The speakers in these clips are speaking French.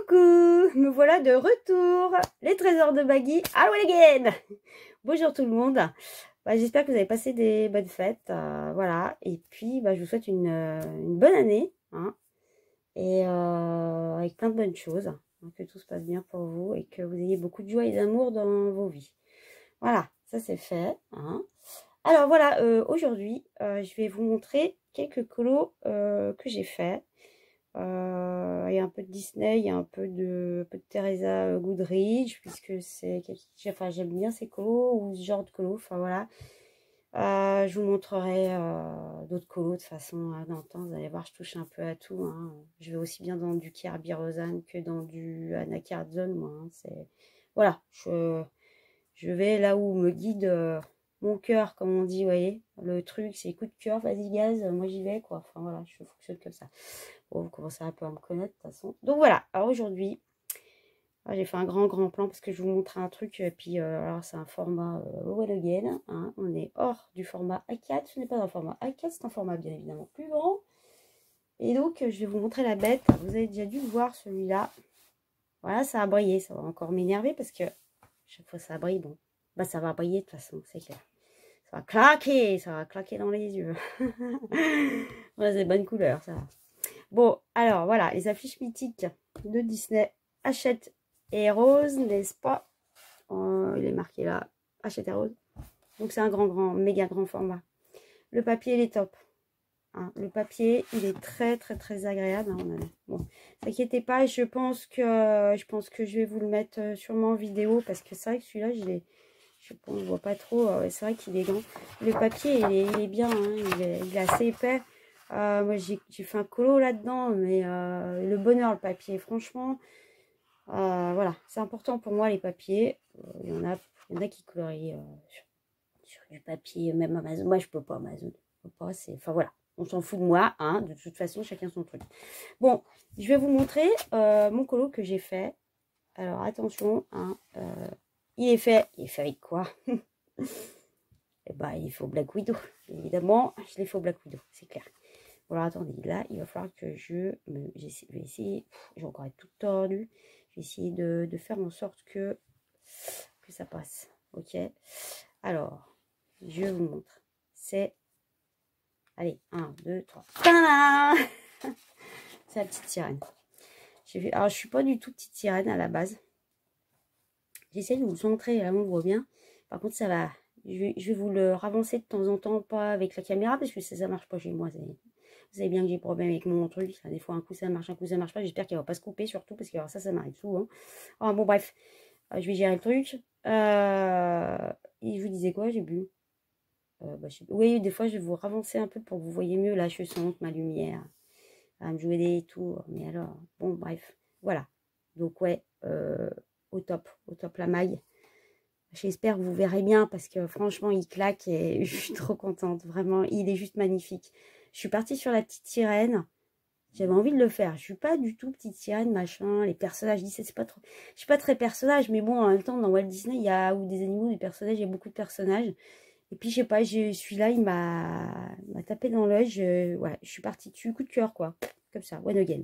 Coucou, me voilà de retour. Les trésors de Baggy, hello again. Bonjour tout le monde. J'espère que vous avez passé des bonnes fêtes. Voilà. Et puis, je vous souhaite une bonne année. Hein, et avec plein de bonnes choses. Hein, que tout se passe bien pour vous et que vous ayez beaucoup de joie et d'amour dans vos vies. Voilà, ça c'est fait. Hein. Alors voilà, aujourd'hui, je vais vous montrer quelques colos que j'ai fait. Il y a un peu de Disney, il y a un peu de Teresa Goodrich, puisque c'est, enfin, j'aime bien ces colos ou ce genre de colos. Enfin voilà, je vous montrerai d'autres colos de toute façon hein, dans le temps. Vous allez voir, je touche un peu à tout. Hein. Je vais aussi bien dans du Kirby Rosanne que dans du Anna Cardzon, moi. Hein. C'est voilà, je vais là où me guide mon cœur, comme on dit, vous voyez. Le truc, c'est coup de cœur, vas-y gaz, moi j'y vais quoi. Enfin voilà, je fonctionne comme ça. Bon, vous commencez un peu à me connaître de toute façon. Donc voilà, alors aujourd'hui, j'ai fait un grand plan parce que je vous montre un truc. Et puis alors c'est un format Well Again. Hein, on est hors du format A4. Ce n'est pas un format A4, c'est un format bien évidemment plus grand. Et donc je vais vous montrer la bête. Vous avez déjà dû voir celui-là. Voilà, ça a brillé. Ça va encore m'énerver parce que chaque fois ça brille. Bon, ça va briller de toute façon, c'est clair. Ça va claquer dans les yeux. Ouais, c'est bonne couleur, ça. Bon, alors voilà, les affiches mythiques de Disney. Hachette et Rose, n'est-ce pas? Il est marqué là, Hachette et Rose. Donc c'est un méga grand format. Le papier, il est top. Hein, le papier, il est très agréable. Hein, bon, t'inquiétez pas, je pense que je vais vous le mettre sûrement en vidéo parce que c'est vrai que celui-là, je ne vois pas trop. C'est vrai qu'il est grand. Le papier, il est bien. Hein, il est assez épais. Moi, j'ai fait un colo là-dedans, mais le bonheur, le papier, franchement, voilà, c'est important pour moi, les papiers. Il y en a qui colorient sur du papier, même Amazon. Moi, je peux pas, Amazon. Je peux pas, enfin, voilà, on s'en fout de moi, hein, de toute façon, chacun son truc. Bon, je vais vous montrer mon colo que j'ai fait. Alors, attention, hein, il est fait avec quoi? Eh ben, il faut Black Widow. Évidemment, je l'ai fait au Black Widow, c'est clair. Bon, alors attendez, là, il va falloir que je vais essayer, je vais encore être toute tordue. Je vais essayer de faire en sorte que ça passe. Ok. Alors, je vous montre. C'est, allez, 1, 2, 3. C'est la petite sirène. Alors, je suis pas du tout petite sirène à la base. J'essaie de vous le montrer, là, on voit bien. Par contre, ça va. Je vais vous le ravancer de temps en temps, pas avec la caméra, parce que ça marche pas chez moi. Vous savez bien que j'ai problème avec mon truc. Des fois, un coup ça marche, un coup ça marche pas. J'espère qu'il va pas se couper, surtout, parce que alors, ça m'arrive souvent. Oh, bon, bref. Je vais gérer le truc. Et je vous disais quoi? J'ai bu. Oui, des fois, je vais vous ravancer un peu pour que vous voyez mieux. Là, je sens ma lumière. À me jouer des tours. Mais alors, bon, bref. Voilà. Donc, ouais, au top la maille. J'espère que vous verrez bien parce que franchement, il claque et je suis trop contente. Vraiment, il est juste magnifique. Je suis partie sur la petite sirène. J'avais envie de le faire. Je suis pas du tout petite sirène, machin. Les personnages, c'est pas trop. Je suis pas très personnage, mais bon, en même temps, dans Walt Disney, il y a ou des animaux, des personnages, il y a beaucoup de personnages. Et puis, je sais pas, celui-là, il m'a tapé dans l'œil. Ouais, je suis partie dessus, coup de cœur, quoi. Comme ça, one again.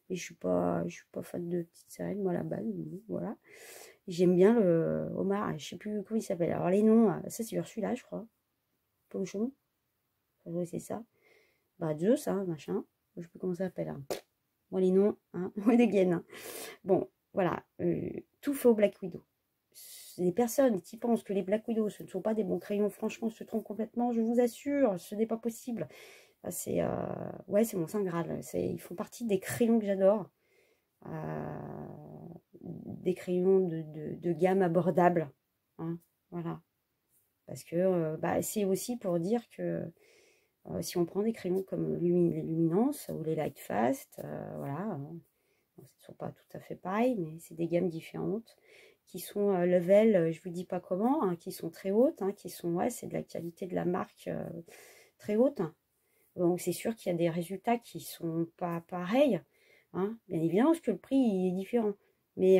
Et je suis pas fan de petite sirène, moi, à la base. Voilà. J'aime bien le homard, je sais plus comment il s'appelle. Alors les noms, ça c'est Ursula, je crois. Ponchon, c'est ça. Zeus, hein, machin. Je sais plus comment ça s'appelle. Hein. Bon, les noms, hein, des gaines. Hein. Bon, voilà. Tout fait au Black Widow. Les personnes qui pensent que les Black Widow, ce ne sont pas des bons crayons, franchement, se trompent complètement, je vous assure, ce n'est pas possible. C'est ouais, c'est mon saint Graal. Ils font partie des crayons que j'adore. Des crayons de gamme abordable. Hein, voilà. Parce que c'est aussi pour dire que si on prend des crayons comme les Luminance ou les Light Fast, voilà, ce ne sont pas tout à fait pareils, mais c'est des gammes différentes qui sont level, je vous dis pas comment, hein, qui sont très hautes, hein, qui sont, ouais, c'est de la qualité de la marque très haute. Hein. Donc c'est sûr qu'il y a des résultats qui sont pas pareils, hein, bien évidemment, parce que le prix il est différent. Mais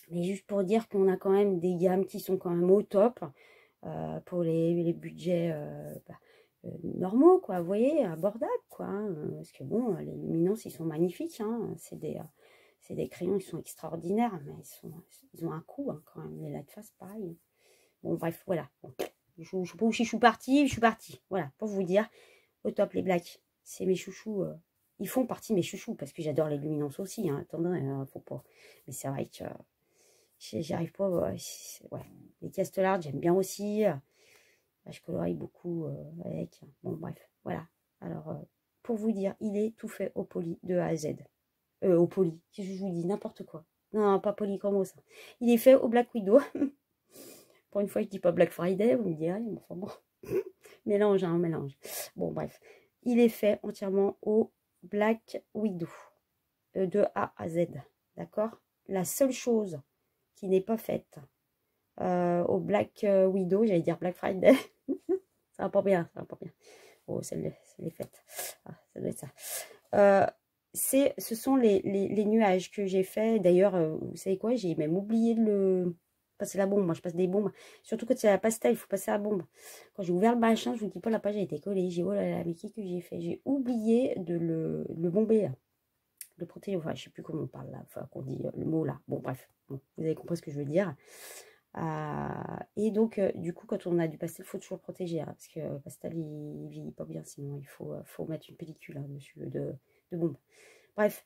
juste pour dire qu'on a quand même des gammes qui sont quand même au top pour les budgets normaux, quoi, vous voyez, abordables, quoi. Hein, parce que bon, les luminances, ils sont magnifiques, hein, c'est des C'est des crayons, ils sont extraordinaires, mais ils ont un coût hein, quand même. Les Lightfast, pareil. Bon, bref, voilà. Bon. Je ne sais pas où je suis partie, Voilà, pour vous dire, au top, les blacks, c'est mes chouchous. Ils font partie de mes chouchous, parce que j'adore les luminances aussi. Hein. Attendez, faut pas. Mais c'est vrai que j'y arrive pas. Ouais. Les Castellard, j'aime bien aussi. Je colorie beaucoup avec. Bon, bref, voilà. Alors, pour vous dire, il est tout fait au poly de A à Z. Au poly, je vous dis n'importe quoi. Non, pas polychromo, ça. Il est fait au Black Widow. Pour une fois, je dis pas Black Friday, vous me direz. Enfin bon, mélange, hein, mélange. Bon, bref. Il est fait entièrement au Black Widow. De A à Z. D'accord? La seule chose qui n'est pas faite au Black Widow, j'allais dire Black Friday. Ça va pas bien, ça va pas bien. Oh, ça l'est faite. Ah, ça doit être ça. Ce sont les nuages que j'ai fait. D'ailleurs, vous savez quoi, j'ai même oublié de le passer la bombe. Moi, je passe des bombes. Surtout quand c'est la pastel, il faut passer la bombe. Quand j'ai ouvert le machin, je vous dis pas, la page a été collée. J'ai oh là là, mais qu'est-ce que j'ai fait? J'ai oublié de le bomber, là. Le protéger. Enfin, je sais plus comment on parle là. Enfin, qu'on dit le mot là. Bon, bref. Bon, vous avez compris ce que je veux dire. Et donc, du coup, quand on a du pastel, il faut toujours protéger. Hein, parce que le pastel, il vieillit pas bien. Sinon, il faut mettre une pellicule hein, dessus de bombe. Bref,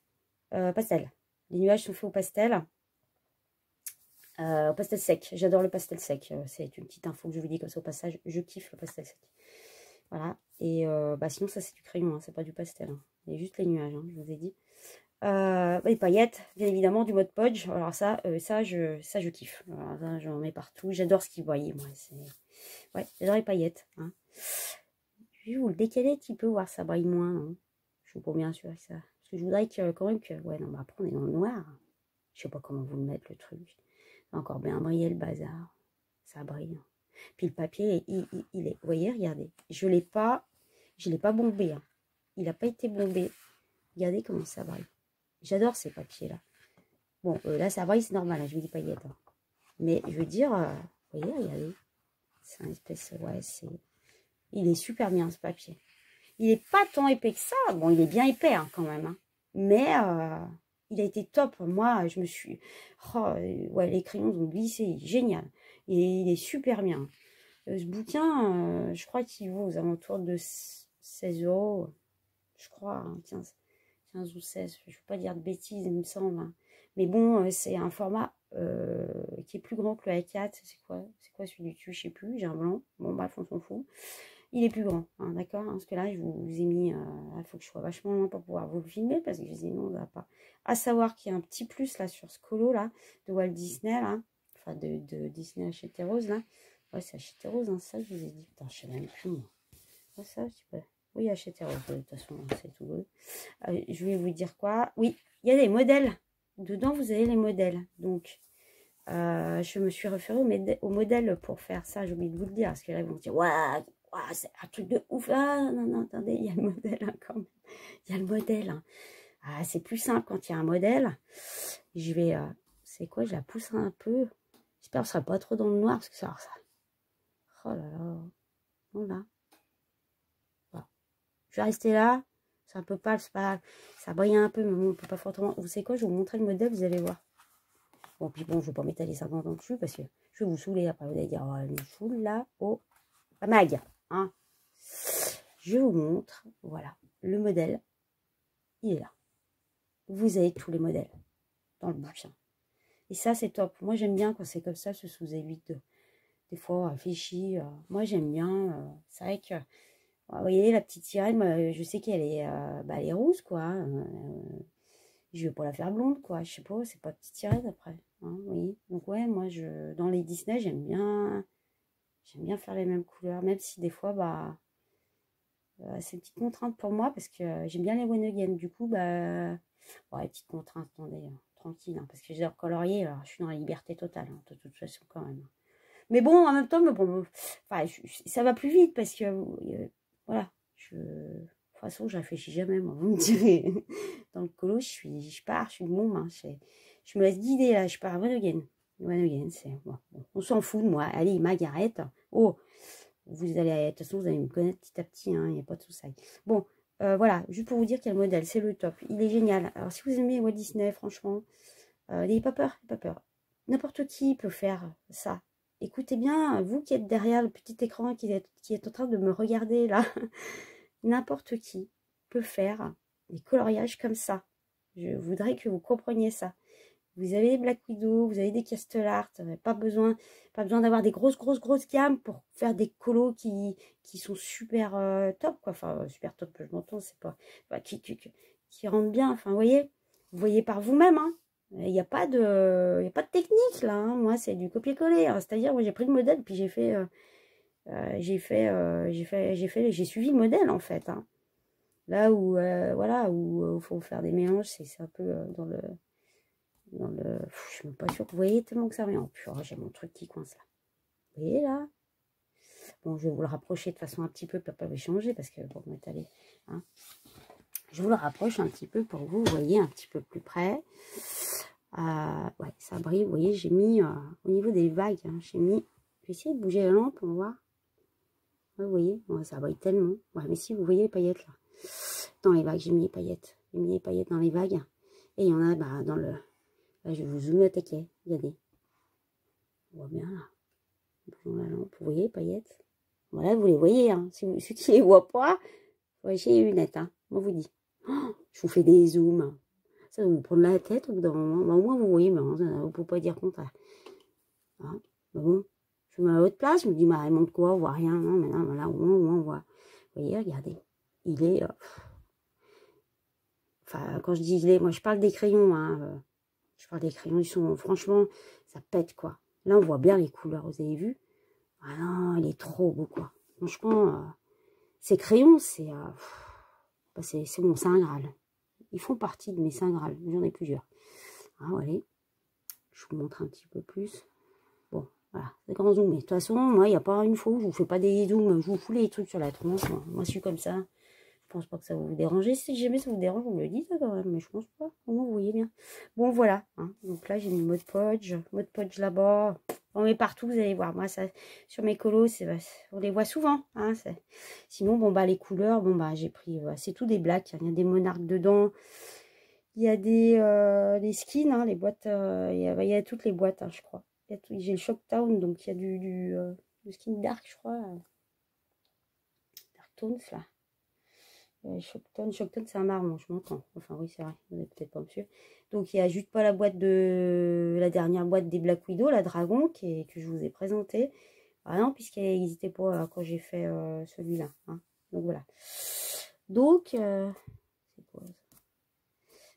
pastel. Les nuages sont faits au pastel. Au pastel sec. J'adore le pastel sec. C'est une petite info que je vous dis comme ça au passage. Je kiffe le pastel sec. Voilà. Et sinon, ça, c'est du crayon. Hein, c'est pas du pastel. Hein. Il y a juste les nuages, hein, je vous ai dit. Les paillettes, bien évidemment, du mode Podge. Alors ça je kiffe. J'en mets partout. J'adore ce qu'ils voyaient, moi. Ouais, j'adore les paillettes. Hein. Je vais vous le décaler un petit peu, voir ça brille moins. Hein. Je suis pas bien sûre que ça. Parce que je voudrais que, quand même que... Ouais, non, mais après, on est dans le noir. Je sais pas comment vous le mettre, le truc. Encore bien briller le bazar. Ça brille. Puis le papier, il est... Vous voyez, regardez. Je l'ai pas bombé. Hein. Il n'a pas été bombé. Regardez comment ça brille. J'adore ces papiers-là. Bon, là, ça brille, c'est normal. Hein, je vous dis paillettes. Hein. Mais je veux dire... vous voyez, regardez. C'est un espèce... Ouais, c'est... Il est super bien, ce papier. Il n'est pas tant épais que ça. Bon, il est bien épais hein, quand même. Hein. Mais il a été top. Moi, je me suis... Oh, ouais, les crayons ont glissé. Génial. Et il est super bien. Ce bouquin, je crois qu'il vaut aux alentours de 16 €. Je crois, hein, 15 ou 16. Je ne veux pas dire de bêtises, il me semble. Hein. Mais bon, c'est un format qui est plus grand que le A4. C'est quoi celui du dessus? Je ne sais plus. J'ai un blanc. Bon, bref, on s'en fout. Il est plus grand, hein, d'accord? Parce que là, je vous ai mis... Il faut que je sois vachement loin pour pouvoir vous le filmer, parce que sinon, on ne va pas... À savoir qu'il y a un petit plus, là, sur ce colo, là, de Walt Disney, là. Enfin, de Disney Hachette Rose, là. Ouais, c'est Hachette Rose, hein, ça, je vous ai dit. Putain, je sais même plus, moi. Ouais, ça, je sais pas. Oui, Hachette Rose, de toute façon, c'est tout beau. Je vais vous dire quoi? Oui, il y a des modèles. Dedans, vous avez les modèles. Donc... je me suis référée au modèle pour faire ça, j'ai oublié de vous le dire, parce que là, ils vont me dire, ouais, c'est un truc de ouf. Ah, non, attendez, il y a le modèle hein, quand même. Il y a le modèle. Hein. Ah, c'est plus simple quand il y a un modèle. Je vais, c'est quoi, je la pousse un peu. J'espère que ce ne sera pas trop dans le noir, parce que ça. Oh là là. Voilà. Bon. Je vais rester là. C'est un peu pâle, c'est pas. Ça brille un peu, mais bon, on ne peut pas fortement. Vous savez quoi, je vais vous montrer le modèle, vous allez voir. Bon, puis bon, je ne vais pas m'étaler 50 ans dessus, parce que je vais vous saouler après. Vous allez dire, oh, elle me saoule là. Oh, pas mag. Hein. Je vous montre, voilà, le modèle, il est là. Vous avez tous les modèles dans le bouquin. Et ça, c'est top. Moi, j'aime bien quand c'est comme ça, ce sous évite des fois réfléchi. Moi, j'aime bien. C'est vrai que, vous voyez, la petite sirène, moi, je sais qu'elle est, elle est rousse, quoi. Je vais pas la faire blonde, quoi. Je sais pas, c'est pas petite sirène après. Hein, oui. Donc, ouais, moi, dans les Disney, j'aime bien faire les mêmes couleurs, même si des fois, c'est une petite contrainte pour moi parce que j'aime bien les one again. Du coup, ouais, petite contrainte, attendez, tranquille, hein, parce que j'ai colorier, alors je suis dans la liberté totale, hein, de toute façon, quand même. Mais bon, en même temps, enfin, ça va plus vite parce que, voilà, de toute façon, je réfléchis jamais, moi, vous me direz. Dans le colo, je pars, je suis de bombe, hein, je me laisse guider, là, je pars à one again. One again, c'est, bon, on s'en fout de moi. Allez, Margaret, oh, vous allez, de toute façon, vous allez me connaître petit à petit, hein, il n'y a pas de souci. Bon, Voilà, juste pour vous dire quel modèle, c'est le top. Il est génial. Alors, si vous aimez Walt Disney, franchement, n'ayez pas peur, n'ayez pas peur. N'importe qui peut faire ça. Écoutez bien, vous qui êtes derrière le petit écran, qui est en train de me regarder là, n'importe qui peut faire des coloriages comme ça. Je voudrais que vous compreniez ça. Vous avez des Black Widow, vous avez des Castellart, pas besoin d'avoir des grosses gammes pour faire des colos qui sont super top, quoi. Enfin, super top, je m'entends, c'est pas, qui rendent bien. Enfin, vous voyez par vous-même, hein. Il n'y a pas de technique là, hein. Moi, c'est du copier-coller, hein. C'est-à-dire, moi, j'ai pris le modèle puis j'ai suivi le modèle en fait, hein. Là où, voilà, où il faut faire des mélanges, c'est un peu dans le je suis même pas sûre que vous voyez tellement que ça revient. Oh purée, j'ai mon truc qui coince là. Vous voyez là? Bon, je vais vous le rapprocher de façon un petit peu, pour pas vous changer, parce que bon, allez, hein. Je vous le rapproche un petit peu pour que vous voyez un petit peu plus près. Ouais, ça brille. Vous voyez, j'ai mis au niveau des vagues, hein, j'ai mis. Je vais essayer de bouger la lampe, on va voir. Ouais, vous voyez, ouais, ça brille tellement. Ouais, mais si vous voyez les paillettes là, dans les vagues, j'ai mis les paillettes. J'ai mis les paillettes dans les vagues. Et il y en a dans le. Là, je vais vous zoomer au taquet. Regardez. On voit bien là. Bougeons la lampe. Vous voyez les paillettes? Voilà, vous les voyez. Hein. Ceux qui ne les voient pas, ouais, j'ai les lunettes. Hein. Moi, vous dis. Oh, je vous fais des zooms. Ça va vous prendre la tête au bout d'un moment. Bah, au moins, vous voyez, mais vous ne pouvez pas dire contraire. Hein. Bah, bon, je me mets à votre place. Je me dis, bah, elle montre quoi? On voit rien. Non, mais non, là, au moins, on voit. Vous voyez, regardez. Il est. Enfin, quand je dis il est, moi, je parle des crayons. Hein. Je parle des crayons, ils sont, franchement, ça pète, quoi. Là, on voit bien les couleurs, vous avez vu? Ah non, il est trop beau, quoi. Franchement, ces crayons, c'est bon, c'est un Graal. Ils font partie de mes Saint Graal. J'en ai plusieurs. Ah, allez. Je vous montre un petit peu plus. Bon, voilà, c'est grand zoom. Mais de toute façon, moi, il n'y a pas une fois où je vous fais pas des zooms. Je vous fous les trucs sur la tronche. Moi, je suis comme ça. Je pense pas que ça va vous déranger. Si jamais ça vous dérange, vous me le dites quand même. Mais je pense pas. Au moins, vous voyez bien. Bon, voilà. Hein. Donc là, j'ai mis mode podge. Mode podge là-bas. On met partout, vous allez voir. Moi, ça, sur mes colos, on les voit souvent. Hein, sinon, bon, bah, les couleurs, bon, bah, j'ai pris. C'est tout des blacks. Il y a des monarques dedans. Il y a des skins, hein, les boîtes. Il y a toutes les boîtes, hein, je crois. J'ai le Shocktown, donc il y a du skin dark, je crois. Dark Tones, là. Shockton, c'est un marron, je m'entends. Enfin, oui, c'est vrai, vous n'êtes peut-être pas monsieur. Donc, il n'y a juste pas la dernière boîte des Black Widow, la Dragon, que je vous ai présentée. Ah non, puisqu'elle n'existait pas quand j'ai fait celui-là. Hein. Donc, voilà. Donc, c'est quoi ça?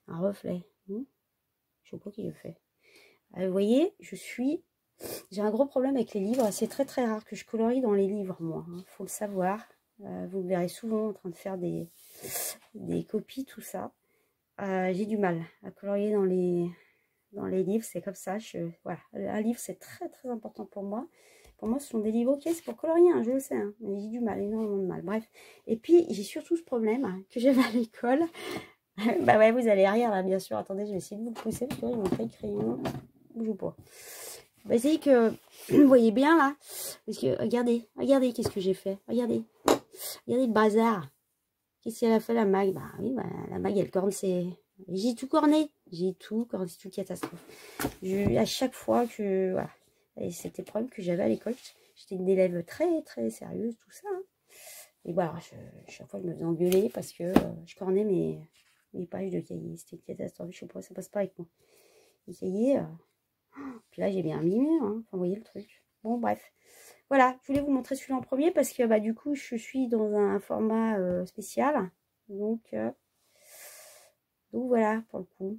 Un reflet. Je ne sais pas qui le fait. Vous voyez, j'ai un gros problème avec les livres. C'est très, très rare que je colorie dans les livres, moi. Hein. Faut le savoir. Vous me verrez souvent en train de faire des copies, tout ça. J'ai du mal à colorier dans les livres, c'est comme ça. Voilà. Un livre, c'est très très important pour moi. Pour moi, ce sont des livres, ok, c'est pour colorier, hein, je le sais, hein, mais j'ai du mal, énormément de mal. Bref. Et puis, j'ai surtout ce problème hein, que j'avais à l'école. Bah ouais, vous allez rire là, bien sûr. Attendez, je vais essayer de vous le pousser parce que là, ils m'ont fait le crayon. Bouge pas. Bah, essayez que vous voyez bien là. Parce que, regardez, qu'est-ce que j'ai fait. Regardez le bazar. Qu'est-ce qu'elle a fait la mag? Bah oui, bah, la mag, elle corne, j'ai tout corné. J'ai tout corné, c'est tout catastrophe. À chaque fois que... Voilà. Et c'était le problème que j'avais à l'école. J'étais une élève très, très sérieuse, tout ça. Hein. Et voilà, chaque fois, je me faisais engueuler parce que je cornais mes pages de cahiers. C'était une catastrophe. Je sais pas, ça passe pas avec moi. Les cahiers... Puis là, j'ai bien mimé. Hein. Enfin, vous voyez le truc. Bon, bref. Voilà, je voulais vous montrer celui-là en premier parce que bah, du coup, je suis dans un format spécial. Donc voilà, pour le coup.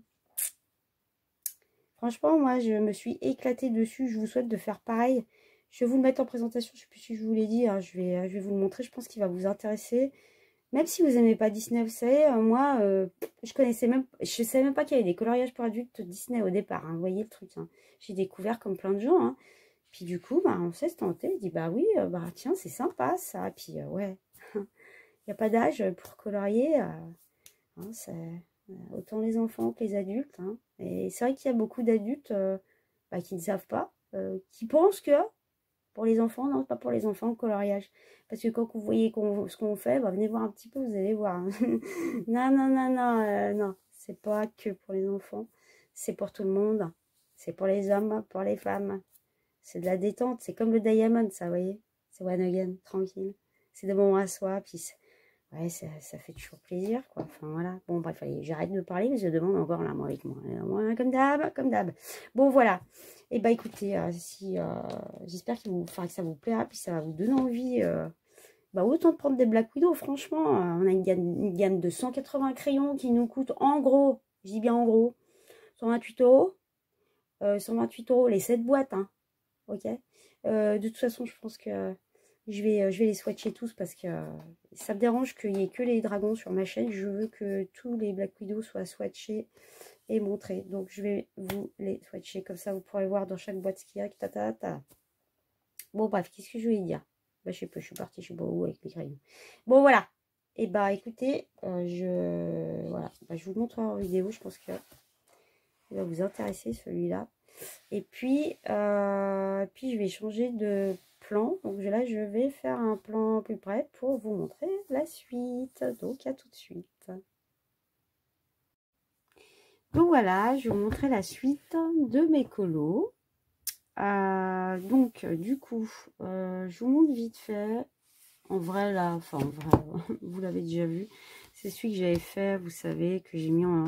Franchement, moi, je me suis éclatée dessus. Je vous souhaite de faire pareil. Je vais vous le mettre en présentation. Je ne sais plus si je vous l'ai dit. Hein. Je vais vous le montrer. Je pense qu'il va vous intéresser. Même si vous n'aimez pas Disney, vous savez, moi, je savais même pas qu'il y avait des coloriages pour adultes Disney au départ. Hein. Vous voyez le truc. Hein. J'ai découvert comme plein de gens. Hein. Puis du coup, bah, on s'est tenté. Il dit, bah oui, bah tiens, c'est sympa ça. Puis ouais, il n'y a pas d'âge pour colorier. Hein, autant les enfants que les adultes. Hein. Et c'est vrai qu'il y a beaucoup d'adultes bah, qui ne savent pas, qui pensent que Pour les enfants, non, pas pour les enfants, le coloriage. Parce que quand vous voyez ce qu'on fait, bah, venez voir un petit peu, vous allez voir. Non, non, non, non, non. C'est pas que pour les enfants. C'est pour tout le monde. C'est pour les hommes, pour les femmes. C'est de la détente. C'est comme le diamond, ça, vous voyez. C'est one again, tranquille. C'est des moments à soi, puis ouais, ça fait toujours plaisir, quoi. Enfin, voilà. Bon, bref, allez, j'arrête de parler, mais je demande encore là, moi, avec moi. Moi, comme d'hab, comme d'hab. Bon, voilà. Et bah, écoutez, j'espère que ça vous plaira, puis ça va vous donner envie. Bah, autant de prendre des Black Widow, franchement. On a une gamme de 180 crayons qui nous coûte, en gros, je dis bien en gros, 128 euros. 128 euros, les 7 boîtes, hein. Ok. De toute façon, je pense que je vais les swatcher tous parce que ça me dérange qu'il n'y ait que les dragons sur ma chaîne. Je veux que tous les Black Widow soient swatchés et montrés. Donc, je vais vous les swatcher. Comme ça, vous pourrez voir dans chaque boîte ce qu'il y a. Ta, ta, ta. Bon, bref, qu'est-ce que je voulais dire? Bah, je sais pas, je suis partie, je sais pas où avec mes crayons. Bon, voilà. Et bah, écoutez, voilà. Bah, je vous montre en vidéo. Je pense que il va vous intéresser, celui-là. Et puis, je vais changer de plan. Donc là, je vais faire un plan plus près pour vous montrer la suite. Donc, à tout de suite. Donc voilà, je vais vous montrer la suite de mes colos. Donc, du coup, je vous montre vite fait. En vrai, là, enfin, en vrai, vous l'avez déjà vu. C'est celui que j'avais fait, vous savez, que j'ai mis en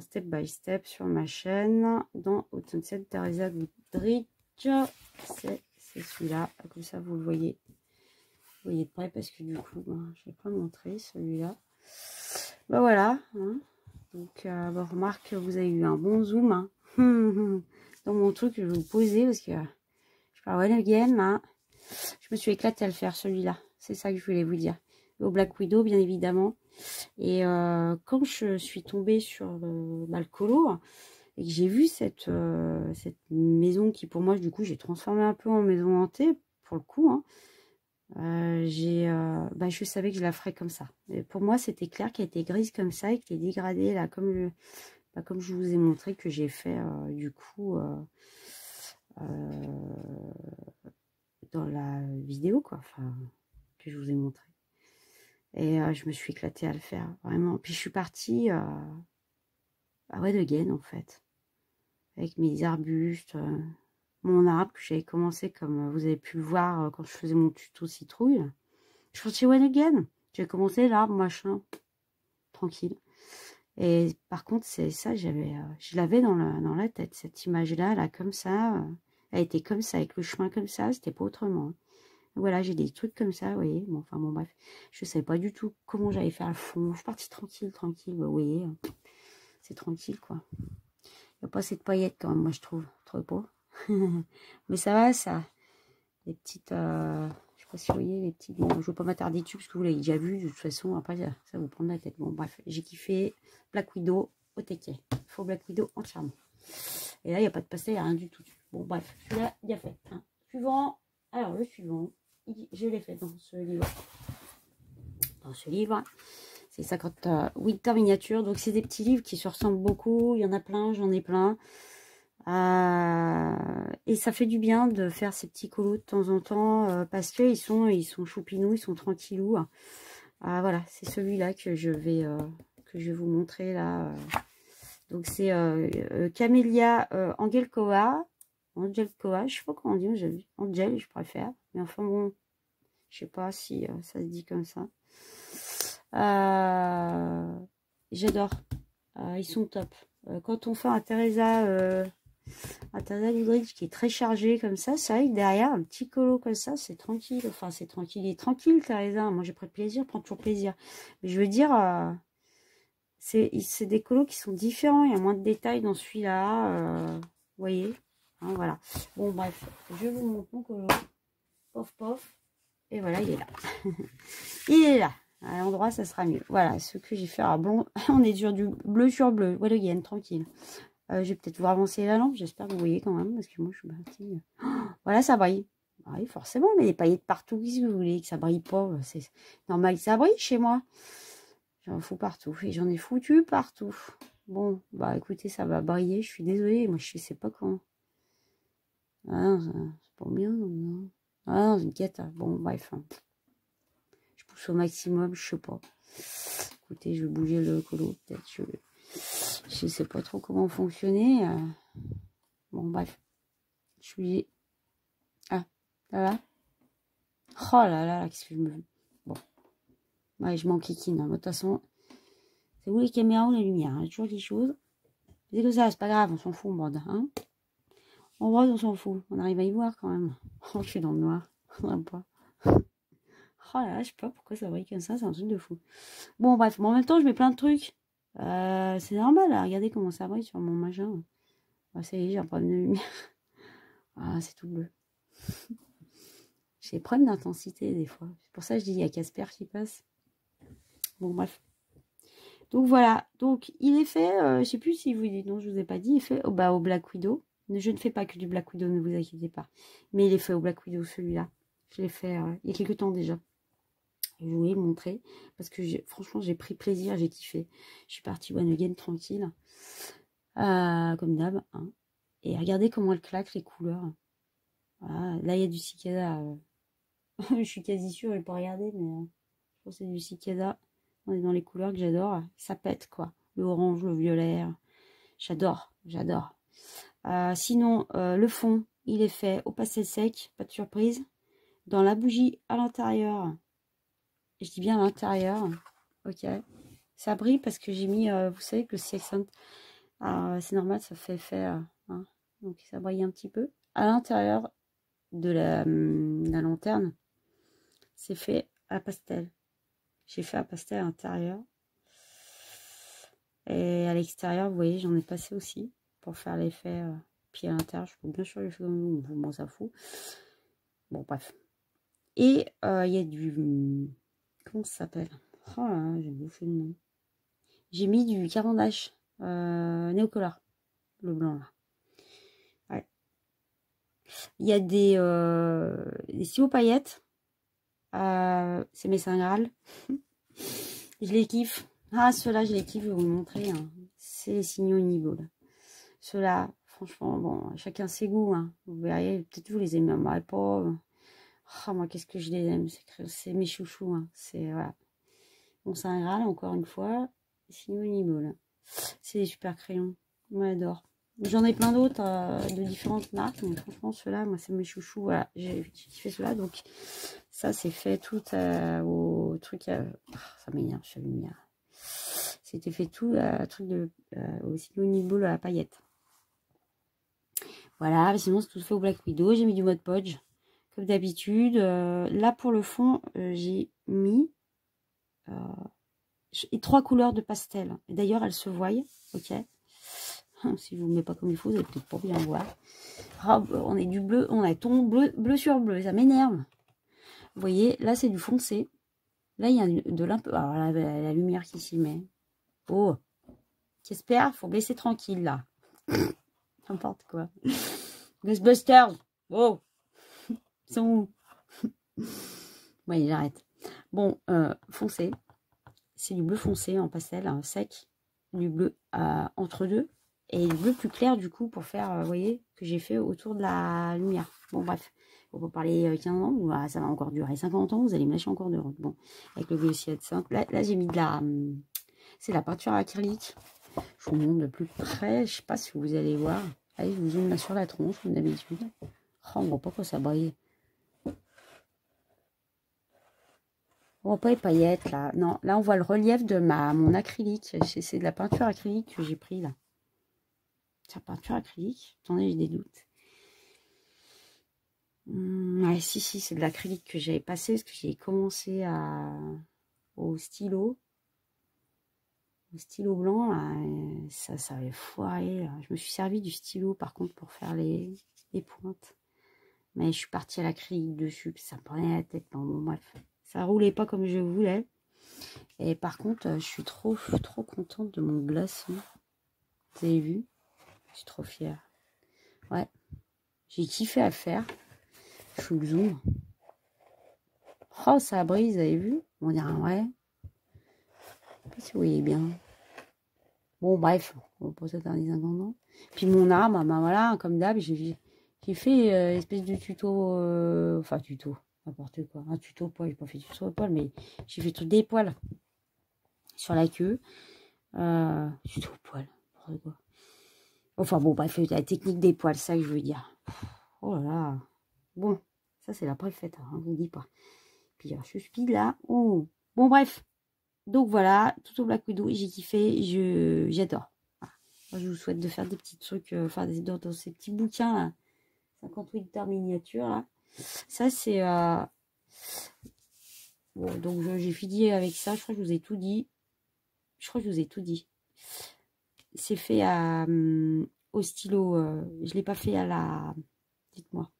step by step sur ma chaîne dans Autumn Teresa Goodrich. C'est celui-là, comme ça vous le voyez. Vous voyez de près parce que du coup, ben, je ne vais pas montrer celui-là. Ben voilà. Hein. Donc, ben, remarque que vous avez eu un bon zoom hein. Dans mon truc, je vais vous poser parce que je parle one again. Hein. Je me suis éclatée à le faire celui-là. C'est ça que je voulais vous dire. Au Black Widow, bien évidemment. Et quand je suis tombée sur le colo et que j'ai vu cette maison qui pour moi du coup j'ai transformé un peu en maison hantée pour le coup hein, je savais que je la ferais comme ça. Et pour moi c'était clair qu'elle était grise comme ça et que les dégradés là comme je vous ai montré que j'ai fait du coup dans la vidéo quoi, enfin que je vous ai montré. Et je me suis éclatée à le faire, vraiment. Puis je suis partie à Red Again, en fait. Avec mes arbustes, mon arbre que j'avais commencé, comme vous avez pu le voir quand je faisais mon tuto citrouille. Je suis partie Red Again. J'ai commencé l'arbre, machin, tranquille. Et par contre, c'est ça, je l'avais dans la tête, cette image-là, là, comme ça. Elle était comme ça, avec le chemin comme ça, c'était pas autrement. Hein. Voilà, j'ai des trucs comme ça, vous voyez. Bon, enfin, bon, bref. Je ne savais pas du tout comment j'allais faire le fond. Je suis partie tranquille, vous voyez. C'est tranquille, quoi. Il n'y a pas assez de paillettes, quand même, moi, je trouve. Trop pas. Mais ça va, ça. Les petites... je sais pas si vous voyez, les petites... Bon, je ne vais pas m'attarder dessus, parce que vous l'avez déjà vu. De toute façon, après, ça vous prend la tête. Bon, bref. J'ai kiffé Black Widow au taquet. Faux Black Widow entièrement. Et là, il n'y a pas de pastel, il n'y a rien du tout. Bon, bref. Celui-là, il y a fait. Hein. Suivant. Alors, le suivant. Je l'ai fait dans ce livre. C'est 50 Winter miniatures. Donc, c'est des petits livres qui se ressemblent beaucoup. Il y en a plein, j'en ai plein. Et ça fait du bien de faire ces petits colos de temps en temps parce qu'ils sont choupinous, ils sont tranquillous. Voilà, c'est celui-là que je vais vous montrer là. Donc, c'est Camélia Angelcoa. Angelcoa, je sais pas comment on dit, Angel, je préfère. Mais enfin bon, je sais pas si ça se dit comme ça. J'adore. Ils sont top. Quand on fait un Teresa Goodrich qui est très chargé comme ça, c'est vrai que derrière, un petit colo comme ça, c'est tranquille. Enfin, c'est tranquille. Il est tranquille, Teresa. Moi, j'ai pris plaisir, prends toujours plaisir. Mais je veux dire, c'est des colos qui sont différents. Il y a moins de détails dans celui-là. Vous voyez hein, voilà. Bon, bref. Je vous montre mon colo. Pof, pof. Et voilà, il est là. Il est là. À l'endroit, ça sera mieux. Voilà, ce que j'ai fait à blond. On est sur du bleu sur bleu. Voilà, again, tranquille. Je vais peut-être vous avancer la lampe. J'espère que vous voyez quand même. Parce que moi, je suis partie. Voilà, ça brille. Oui, forcément, mais les paillettes partout. Qu'est-ce que vous voulez que ça brille pas? C'est normal que ça brille chez moi. J'en fous partout. Et j'en ai foutu partout. Bon, bah écoutez, ça va briller. Je suis désolée. Moi, je sais pas quand. Ah, Pas bien, non. Ah, dans une quête. Bon, bref. Je pousse au maximum, je sais pas. Écoutez, je vais bouger le colo, peut-être. Je sais pas trop comment fonctionner. Bon, bref. Je suis... Ah, ça va? Oh là là, qu'est-ce que je me... Bon. Ouais, je m'en kikine. De toute façon, c'est où les caméras ou la lumière? Il y a toujours des choses. C'est que ça, c'est pas grave, on s'en fout, bande. Hein, en vrai, on s'en fout. On arrive à y voir quand même. Oh, je suis dans le noir. On n'aime pas. Oh là là, je sais pas pourquoi ça brille comme ça, c'est un truc de fou. Bon, bref, mais en même temps, je mets plein de trucs. C'est normal, là. Regardez comment ça brille sur mon machin. Ah, ça y est, j'ai un problème de lumière. Ah, c'est tout bleu. J'ai des problèmes d'intensité, des fois. C'est pour ça que je dis, il y a Casper qui passe. Bon, bref. Donc, voilà. Donc, il est fait, je sais plus si vous... Non, je vous ai pas dit. Il est fait au Black Widow. Je ne fais pas que du Black Widow, ne vous inquiétez pas. Mais il est fait au Black Widow, celui-là. Je l'ai fait il y a quelques temps déjà. Je voulais le montrer parce que franchement j'ai pris plaisir, j'ai kiffé. Je suis partie one again tranquille, comme d'hab. Hein. Et regardez comment elle claque les couleurs. Voilà. Là il y a du cicada. Je suis quasi sûre, je vais pas regarder, mais je pense que c'est du cicada. On est dans les couleurs que j'adore. Ça pète quoi. Le orange, le violet. J'adore, j'adore. Sinon, le fond, il est fait au pastel sec, pas de surprise. Dans la bougie à l'intérieur. Je dis bien à l'intérieur. Ok. Ça brille parce que j'ai mis, vous savez que le CXant, c'est normal, ça fait effet. Hein, donc ça brille un petit peu. À l'intérieur de la lanterne, c'est fait à pastel. J'ai fait à pastel à l'intérieur. Et à l'extérieur, vous voyez, j'en ai passé aussi pour faire l'effet. Puis à l'intérieur, je peux bien sûr le faire comme vous, bon, ça fout. Bon, bref. Et il y a du... Comment ça s'appelle? Oh là, j'ai bouffé le nom. J'ai mis du Cavendish Néocolor, le blanc là. Ouais. Il y a des stylos paillettes. C'est mes Saint Graal. Je les kiffe. Ah, ceux-là, je les kiffe, je vais vous le montrer. Hein. C'est les signaux Uniball. Ceux-là, franchement, bon, chacun ses goûts. Hein. Vous verrez, peut-être vous les aimez, mais pas. Oh, moi, qu'est-ce que je les aime. C'est mes chouchous. Hein. C'est, voilà. Mon Saint Graal, encore une fois. Signaux Uniball. C'est des super crayons. Moi, j'adore. J'en ai plein d'autres de différentes marques, mais franchement, ceux-là, moi, c'est mes chouchous. Voilà, j'ai kiffé ceux-là. Donc, ça, c'est fait tout au truc. Ça m'énerve, je suis lumière. C'était fait tout truc de au Uniball à la paillette. Voilà, sinon, c'est tout fait au Black Widow. J'ai mis du Mod Podge, comme d'habitude. Là, pour le fond, j'ai mis 3 couleurs de pastel. D'ailleurs, elles se voient, ok. Si je vous mets pas comme il faut, vous allez peut-être pas bien voir. Oh, on est du bleu, on a ton bleu sur bleu, ça m'énerve. Vous voyez, là c'est du foncé. Là il y a de l'impeu. Alors là, la lumière qui s'y met. Oh, j'espère, faut me laisser tranquille là. N'importe quoi. Ghostbusters. Oh, ils sont où? Oui, j'arrête. Bon, foncé. C'est du bleu foncé en pastel, hein, sec. Du bleu entre deux. Et le bleu plus clair du coup pour faire, vous voyez, que j'ai fait autour de la lumière. Bon bref, on peut parler 15 ans, bah, ça va encore durer 50 ans, vous allez me lâcher encore de route. Bon, avec le Glossier simple. Là j'ai mis de la... c'est la peinture acrylique. Je vous montre de plus près, je sais pas si vous allez voir. Allez, je vous zoome là sur la tronche comme d'habitude. Oh, on voit pas quoi ça brille. On voit pas les paillettes là. Non, là on voit le relief de mon acrylique. C'est de la peinture acrylique que j'ai pris là. C'est la peinture acrylique. Attendez, j'ai des doutes. Ouais, si, c'est de l'acrylique que j'avais passé parce que j'ai commencé au stylo. Au stylo blanc, là, ça avait foiré. Là. Je me suis servi du stylo par contre pour faire les pointes. Mais je suis partie à l'acrylique dessus, puis ça me prenait la tête. Non, bon, bref, ça roulait pas comme je voulais. Et par contre, je suis trop contente de mon glaçon. Vous avez vu? Je suis trop fière. Ouais, j'ai kiffé à faire. Je vous le zoom. Oh, ça brise, vous avez vu? On dirait un ouais. Je sais pas si vous voyez bien. Bon, bref, on va pas s'attarder 50 ans. Puis mon arbre, ben voilà, comme d'hab, j'ai J'ai fait espèce de tuto, enfin tuto, n'importe quoi, un tuto poil, j'ai pas fait tuto poil, mais j'ai fait tout des poils sur la queue, tuto poil, n'importe quoi. Enfin bon, bref, la technique des poils, c'est ça que je veux dire. Oh là là, bon, ça c'est la préfète, hein, je vous dis pas. Puis je suis là, oh, bon bref, donc voilà, tout au Black Widow, j'ai kiffé, j'adore. Voilà. Moi, je vous souhaite de faire des petits trucs, enfin dans ces petits bouquins là. 58 terres miniatures là. Ça c'est bon, donc j'ai fini avec ça. Je crois que je vous ai tout dit. C'est fait au stylo. Je l'ai pas fait à la, dites-moi,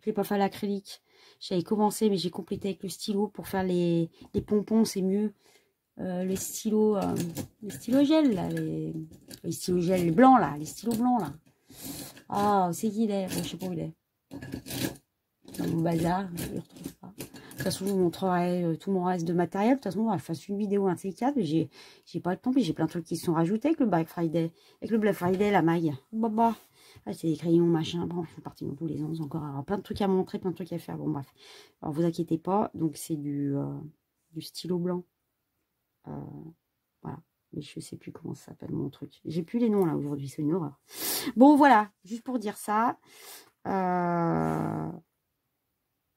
je l'ai pas fait à l'acrylique. J'avais commencé mais j'ai complété avec le stylo pour faire les pompons. C'est mieux les stylos gel là, les stylos gel blancs là, les stylos blancs là. Ah, c'est qui il est? Bon, je sais pas où il est. Dans mon bazar, je ne le retrouve pas. De toute façon, je vous montrerai tout mon reste de matériel. De toute façon, je fasse une vidéo, un de ces quatre. J'ai pas le temps, puis j'ai plein de trucs qui se sont rajoutés avec le Black Friday. Avec le Black Friday, la maille. Bah. Ah, c'est des crayons, machin. Bon, je suis partie dans tous les ans. Encore alors, plein de trucs à montrer, plein de trucs à faire. Bon, bref. Alors, vous inquiétez pas. Donc, c'est du stylo blanc. Voilà. Mais je sais plus comment ça s'appelle mon truc. J'ai plus les noms là aujourd'hui. C'est une horreur. Bon, voilà. Juste pour dire ça.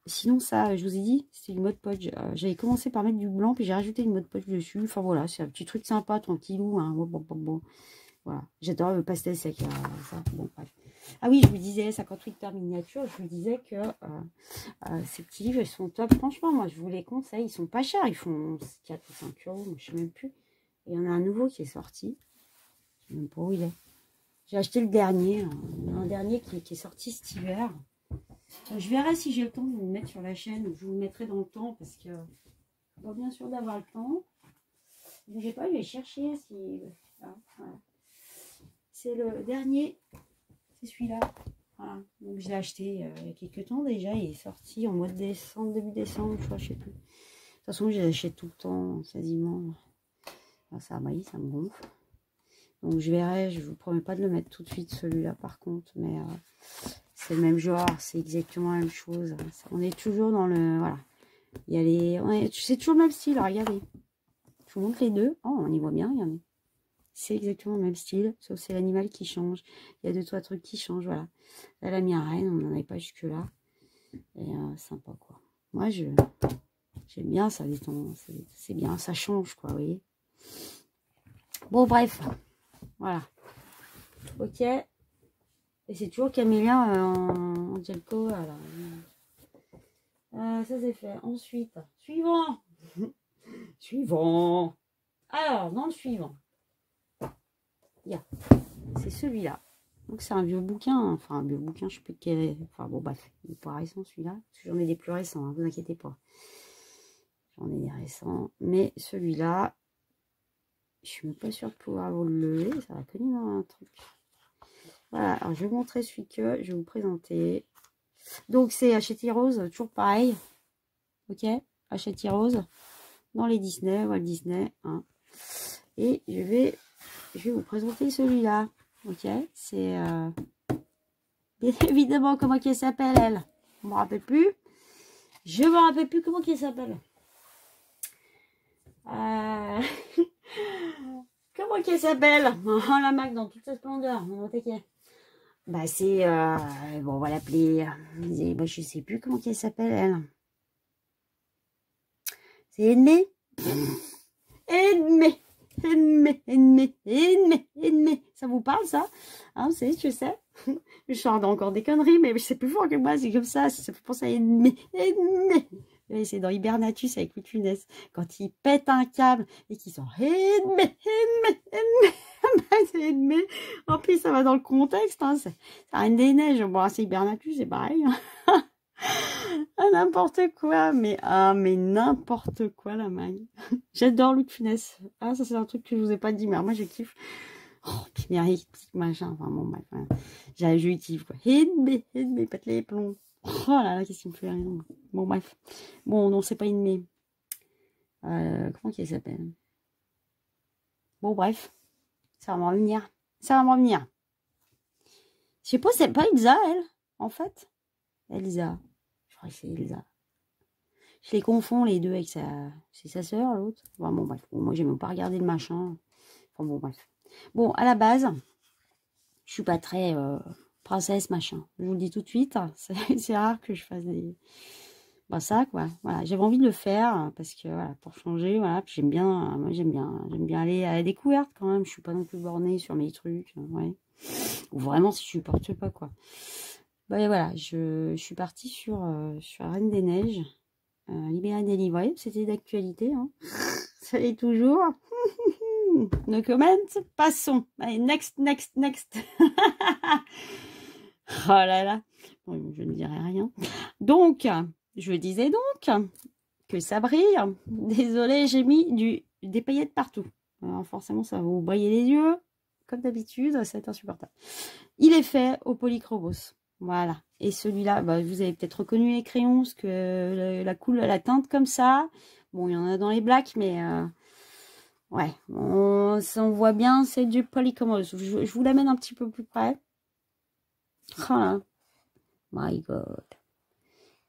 Sinon, ça, je vous ai dit, c'était du Mod Podge. J'avais commencé par mettre du blanc, puis j'ai rajouté une Mod Podge dessus. Enfin, voilà, c'est un petit truc sympa, tranquillou. Hein. Bon. Voilà, j'adore le pastel sec. Ça. Bon, bref. Ah oui, je vous disais, 58 terres miniatures, je vous disais que ces petits livres, ils sont top. Franchement, moi, je vous les conseille. Ils sont pas chers. Ils font 4 ou 5 euros, je sais même plus. Et il y en a un nouveau qui est sorti. Je sais même pas où il est. J'ai acheté le dernier. Un dernier qui est sorti cet hiver. Je verrai si j'ai le temps de vous le mettre sur la chaîne. Je vous le mettrai dans le temps parce que je suis pas bien sûre d'avoir le temps. Mais j'ai pas, je vais chercher si. Voilà. C'est le dernier. C'est celui-là. Voilà. Donc je l'ai acheté il y a quelques temps déjà. Il est sorti en mois de décembre, début décembre, je crois, je sais plus. De toute façon, je l'achète tout le temps, quasiment. Alors, ça me gonfle. Donc je verrai, je vous promets pas de le mettre tout de suite celui-là par contre, mais c'est le même genre, c'est exactement la même chose. On est toujours dans le, voilà, il y a les, c'est toujours le même style, regardez. Je vous montre les deux, oh on y voit bien, regardez. C'est exactement le même style, sauf c'est l'animal qui change. Il y a deux, trois trucs qui changent, voilà. Là, la mienne reine, on n'en avait pas jusque là. Et sympa quoi. Moi j'aime bien, ça détend, c'est bien, ça change quoi, vous voyez. Bon bref. Voilà. Ok. Et c'est toujours Camélia en Gelco. Voilà. Ça c'est fait. Ensuite, suivant. Suivant. Alors, dans le suivant. C'est celui-là. Donc c'est un vieux bouquin. Enfin, un vieux bouquin, je sais plus quel est. Enfin, bon, bref. Il n'est pas récent celui-là. Parce que j'en ai des plus récents, hein, vous inquiétez pas. J'en ai des récents. Mais celui-là, je suis même pas sûre de pouvoir vous le lever. Ça va cogner dans un truc. Voilà, alors je vais vous montrer celui que je vais vous présenter. Donc c'est Hachette Heroes, toujours pareil. Ok, Hachette Heroes dans les Disney, Walt Disney. Hein. Et je vais vous présenter celui-là. Ok, c'est bien évidemment comment qu'elle s'appelle elle. Je me rappelle plus. Je me rappelle plus comment qu'elle s'appelle. Comment qu'elle s'appelle? Oh la Mac dans toute sa splendeur. On va t'inquiéter. Bah c'est, bon on va l'appeler, bah, je sais plus comment qu'elle s'appelle elle. C'est Edmé. Edmé. Ça vous parle ça? Hein, vous savez, je sais. Je suis encore des conneries, mais c'est plus fort que moi, c'est comme ça fait penser à Edmé. C'est dans Hibernatus avec Louis de Funès. Quand il pète un câble et qu'il sort Edmé. C'est Edmé. En plus, ça va dans le contexte. Hein. C'est Reine des Neiges. Bon, c'est Hibernatus, c'est pareil. N'importe quoi. Mais n'importe quoi, la maille. J'adore Louis de Funès. Ah, ça, c'est un truc que je vous ai pas dit, mais moi, je kiffe. Oh, puis petit machin. Enfin, bon, bref. Hein. Je kiffe, quoi. Edmé, pète les plombs. Oh là là, qu'est-ce qui me fait rire. Bon, bref. Bon, non, c'est pas Edmé. Comment qu'il s'appelle? Bon, bref. Ça va m'en revenir. Je sais pas, c'est pas Elsa, elle. en fait. Elsa. Je crois que c'est Elsa. Je les confonds les deux avec c'est sa sœur, l'autre. Bon, bref. Bon, moi, j'ai même pas regardé le machin. Enfin, bon, bref. Bon, à la base, je suis pas très princesse, machin. Je vous le dis tout de suite. C'est rare que je fasse des... Bah, ça, quoi. Voilà. J'avais envie de le faire parce que, voilà, pour changer, voilà. Puis j'aime bien, moi, j'aime bien aller à la découverte quand même. Je suis pas non plus bornée sur mes trucs, ouais. Ou vraiment, si je supporte pas, quoi. Bah, voilà, je suis partie sur la Reine des Neiges. Libéré, délivré, c'était d'actualité, hein. Ça l'est toujours. No comment, passons. Allez, next. Oh là là. Bon, je ne dirai rien. Donc, je disais donc que ça brille. Désolée, j'ai mis des paillettes partout. Alors forcément, ça va vous briller les yeux. Comme d'habitude, c'est insupportable. Il est fait au polychromos. Voilà. Et celui-là, bah, vous avez peut-être reconnu les crayons, parce que la teinte comme ça. Bon, il y en a dans les blacks, mais ouais, on voit bien, c'est du polychromos. Je vous l'amène un petit peu plus près. Oh là. My God.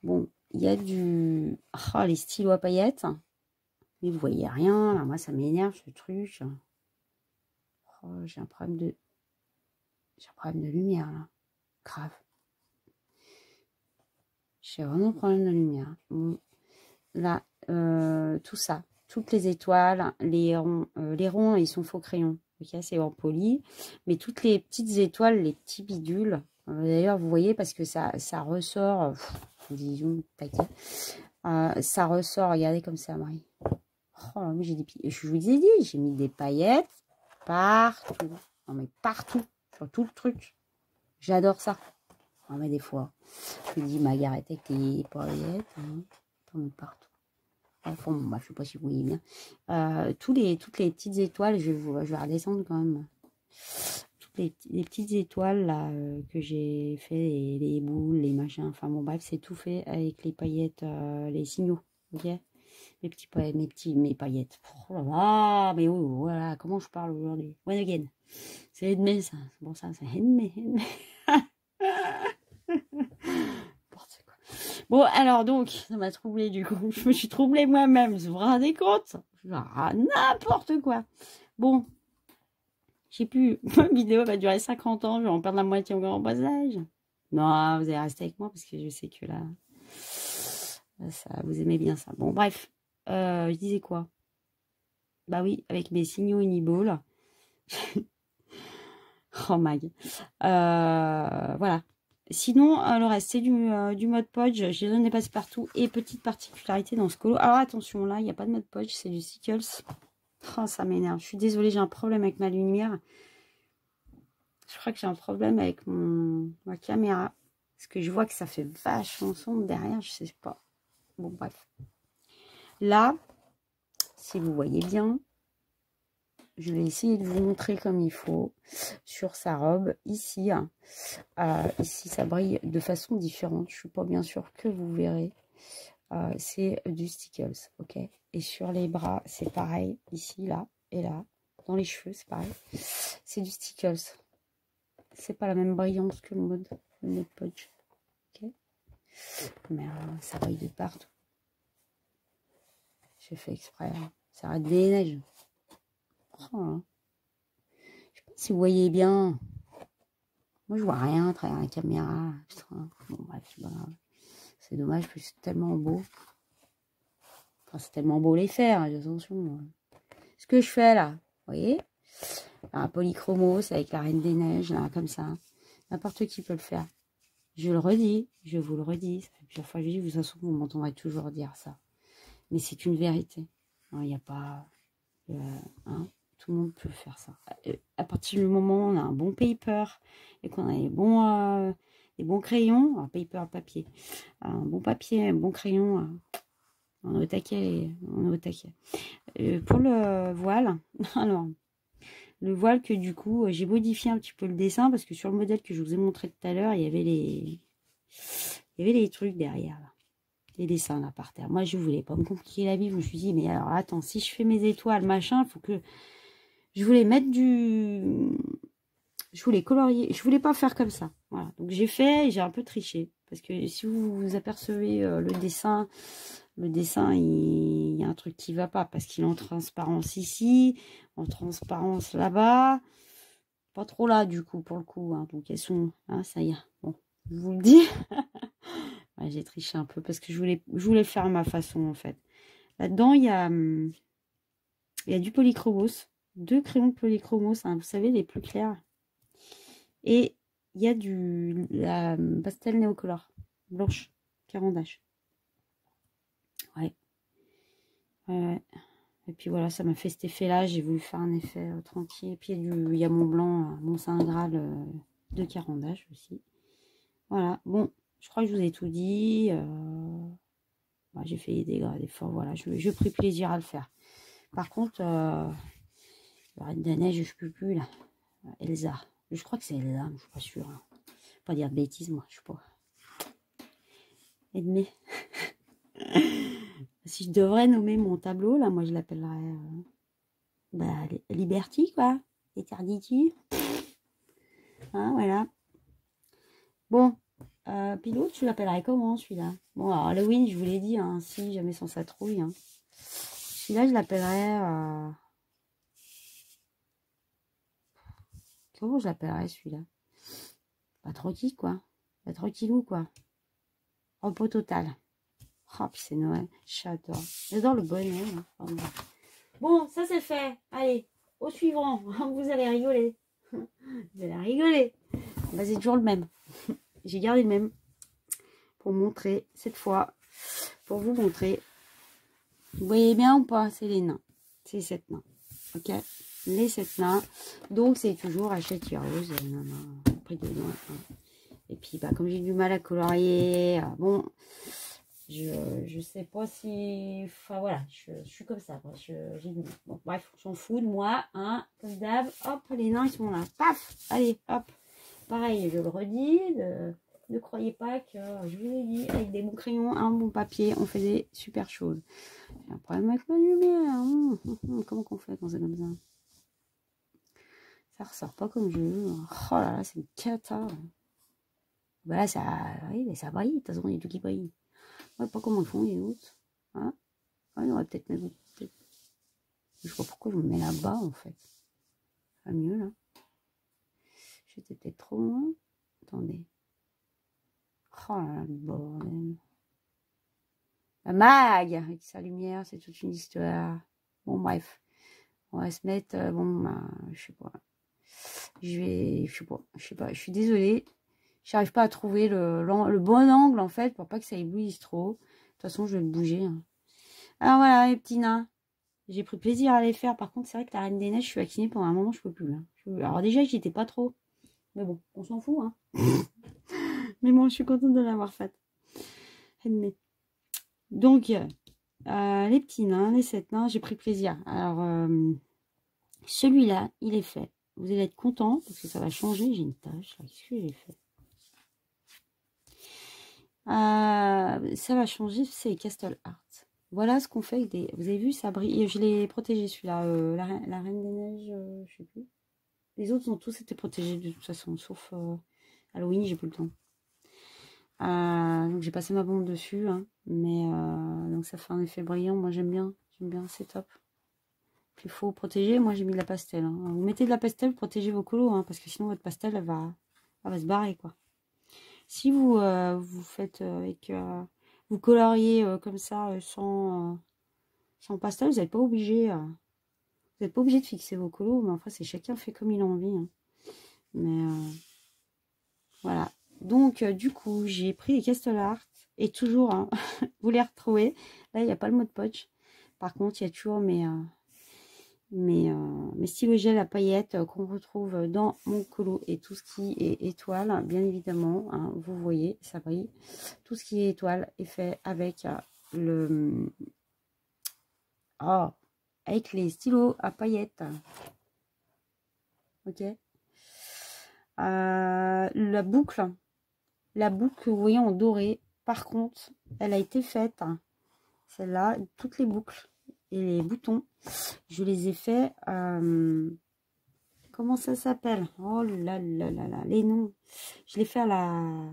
Bon, il y a du... Oh, les stylos à paillettes. Mais vous voyez rien, là. Moi, ça m'énerve, ce truc. Oh, j'ai un problème de lumière, là. Grave. J'ai vraiment un problème de lumière. Bon, là, tout ça, toutes les étoiles, les ronds, ils sont faux crayons. Ok, c'est en poli. Mais toutes les petites étoiles, les petits bidules, d'ailleurs, vous voyez, parce que ça ressort, disons, paquet. Ça ressort, regardez comme ça, Marie. Oh, mais je vous ai dit, j'ai mis des paillettes partout. Non, mais partout, sur tout le truc. J'adore ça. Ah, mais des fois, je me dis, Margaret, avec tes paillettes, hein, t'en mets partout. Enfin, bon, bah, je sais pas si vous voyez bien. Toutes les petites étoiles, je vais redescendre quand même. Toutes les petites étoiles là que j'ai fait, les boules, les machins. Enfin bon, bref, c'est tout fait avec les paillettes, les signaux. Ok, mes paillettes. Oh là là, mais oh, voilà, comment je parle aujourd'hui. One again. C'est Edmé, ça. C'est bon, ça, c'est Edmé. Bon, alors donc, ça m'a troublé du coup. Je me suis troublée moi-même. Vous vous rendez compte? N'importe quoi. Bon, j'ai pu. Ma vidéo va durer 50 ans. Je vais en perdre la moitié au grand passage. Non, vous allez rester avec moi parce que je sais que là, ça, vous aimez bien ça. Bon, bref. Je disais quoi? Bah oui, avec mes signaux Uniball. Oh, Mag. Voilà. Sinon, le reste, c'est du mode podge. Je les donne des passe-partout. Et petite particularité dans ce colo. Alors, attention, là, il n'y a pas de mode podge. C'est du Stickles. Oh, ça m'énerve. Je suis désolée, j'ai un problème avec ma lumière. Je crois que j'ai un problème avec ma caméra. Parce que je vois que ça fait vachement sombre derrière. Je sais pas. Bon, bref. Là, si vous voyez bien, je vais essayer de vous montrer comme il faut sur sa robe. Ici, ici, ça brille de façon différente. Je ne suis pas bien sûre que vous verrez. C'est du Stickles, ok. Et sur les bras, c'est pareil. Ici, là et là. Dans les cheveux, c'est pareil. C'est du Stickles. C'est pas la même brillance que le mode podge, ok. Mais ça brille de partout. J'ai fait exprès. Hein. Ça arrête des neiges. Oh, je sais pas si vous voyez bien. Moi, je vois rien à travers la caméra. Putain. Bon, bref, c'est dommage, parce que c'est tellement beau. Enfin, c'est tellement beau les faire, attention. Ce que je fais là, vous voyez, un polychromos avec la Reine des Neiges, là, comme ça. N'importe qui peut le faire. Je le redis, je vous le redis. Ça fait plusieurs fois que je dis, de toute façon, vous m'entendrez toujours dire ça. Mais c'est une vérité. Il n'y a pas... hein, tout le monde peut faire ça. À partir du moment où on a un bon paper et qu'on a des bons crayons, un paper papier, un bon papier, un bon crayon, on est au taquet. Pour le voile, alors, le voile que du coup, j'ai modifié un petit peu le dessin parce que sur le modèle que je vous ai montré tout à l'heure, il y avait les trucs derrière, là. Les dessins là par terre. Moi, je voulais pas me compliquer la vie. Je me suis dit, mais alors attends, si je fais mes étoiles, machin, il faut que... Je voulais mettre Je voulais colorier. Je voulais pas faire comme ça. Voilà. Donc j'ai fait et j'ai un peu triché. Parce que si vous apercevez le dessin, il y a un truc qui va pas. Parce qu'il est en transparence ici, en transparence là-bas. Pas trop là, du coup, pour le coup. Hein. Donc elles sont... Hein, ça y est. Bon, je vous le dis. Ouais, j'ai triché un peu parce que je voulais faire ma façon, en fait. Là-dedans, il y a du polychromos. 2 crayons de polychromos, hein, vous savez, les plus clairs. Et il y a la pastel néocolore blanche, Caran-d'Ache. Ouais. Ouais. Et puis voilà, ça m'a fait cet effet-là. J'ai voulu faire un effet tranquille. Et puis il y a mon blanc, mon Saint Graal de Caran-d'Ache aussi. Voilà. Bon, je crois que je vous ai tout dit. Bah, j'ai fait des efforts. Voilà, je pris plaisir à le faire. Par contre, la Reine des Neiges, je ne peux plus là. Elsa. Je crois que c'est Elsa, mais je suis pas sûre. Hein. Pas dire de bêtises, moi. Je sais pas. Edmé. Si je devrais nommer mon tableau, là, moi, je l'appellerais Liberty, quoi. Eternity. Hein, voilà. Bon. Puis l'autre, tu l'appellerais comment, celui-là? Bon, alors, Halloween, je vous l'ai dit, hein, si jamais sans sa trouille. Hein. Celui-là, je l'appellerais... Comment je l'appellerais, celui-là? Pas tranquille, quoi. Pas tranquillou, quoi. Repos total. Oh, puis c'est Noël. J'adore. J'adore le bonnet. Hein. Bon, ça c'est fait. Allez, au suivant. Vous allez rigoler. Vous allez rigoler. Bah, c'est toujours le même. J'ai gardé le même. Pour montrer, cette fois. Pour vous montrer. Vous voyez bien ou pas? C'est les nains. C'est les 7 nains. Ok? Les 7 nains. Donc, c'est toujours Hachette Rose. Prix de Noël. Et puis, bah, comme j'ai du mal à colorier. Bon. Je sais pas si... Enfin, voilà, je suis comme ça. Bon, bref, on s'en fout de moi. Hein, comme d'hab. Hop, les nains, ils sont là. Paf. Allez, hop. Pareil, je le redis. Ne croyez pas que je vous ai dit, avec des bons crayons, un bon papier, on fait des super choses. J'ai un problème avec ma lumière. Comment qu'on fait quand c'est comme ça? Ça ressort pas comme je veux. Oh là là, c'est une cata. Bah là, ça... Oui, mais ça brille. De toute façon, il y a tout qui brille. Ouais, pas comment ils font les autres. Hein, ouais, on aurait peut-être même. Je sais pas pourquoi je me mets là-bas en fait. Pas mieux là. J'étais peut-être trop loin. Attendez. Oh là là, le bordel. La mag avec sa lumière, c'est toute une histoire. Bon, bref. On va se mettre. Bon, bah, je sais pas. Je sais pas. Je suis désolée. J'arrive pas à trouver le bon angle en fait pour pas que ça éblouisse trop. De toute façon, je vais le bouger. Hein. Alors voilà, les petits nains. J'ai pris plaisir à les faire. Par contre, c'est vrai que la Reine des Neiges, je suis vaccinée pendant un moment, je peux plus. Hein. Alors déjà, j'y étais pas trop. Mais bon, on s'en fout. Hein. Mais bon, je suis contente de l'avoir faite. Donc, les petits nains, les 7 nains, j'ai pris plaisir. Alors, celui-là, il est fait. Vous allez être contents parce que ça va changer. J'ai une tâche. Qu'est-ce que j'ai fait? Ça va changer, c'est Castle Art. Voilà ce qu'on fait avec des... Vous avez vu, ça brille. Je l'ai protégé celui-là. La Reine des Neiges, je sais plus. Les autres ont tous été protégés de toute façon, sauf Halloween, j'ai plus le temps. Donc j'ai passé ma bombe dessus, hein, mais donc ça fait un effet brillant. Moi j'aime bien, c'est top. Puis il faut protéger. Moi j'ai mis de la pastel. Hein. Vous mettez de la pastel, protégez vos colos, hein, parce que sinon votre pastel elle va se barrer quoi. Si vous vous faites avec vous coloriez comme ça sans pastel, vous n'êtes pas obligé. Vous n'êtes pas obligé de fixer vos colos, mais enfin c'est chacun fait comme il a envie. Hein. Mais voilà. Donc du coup j'ai pris les Castle Art et toujours hein, vous les retrouvez. Là il n'y a pas le mot de poche. Par contre il y a toujours mes stylos gel à paillettes qu'on retrouve dans mon colo et tout ce qui est étoile, bien évidemment, hein, vous voyez, ça brille. Tout ce qui est étoile est fait avec avec les stylos à paillettes. Ok. La boucle, que vous voyez en doré, par contre, elle a été faite, hein, celle-là, toutes les boucles et les boutons, je les ai faits Comment ça s'appelle? Oh là là là là. Les noms. Je l'ai fait à la...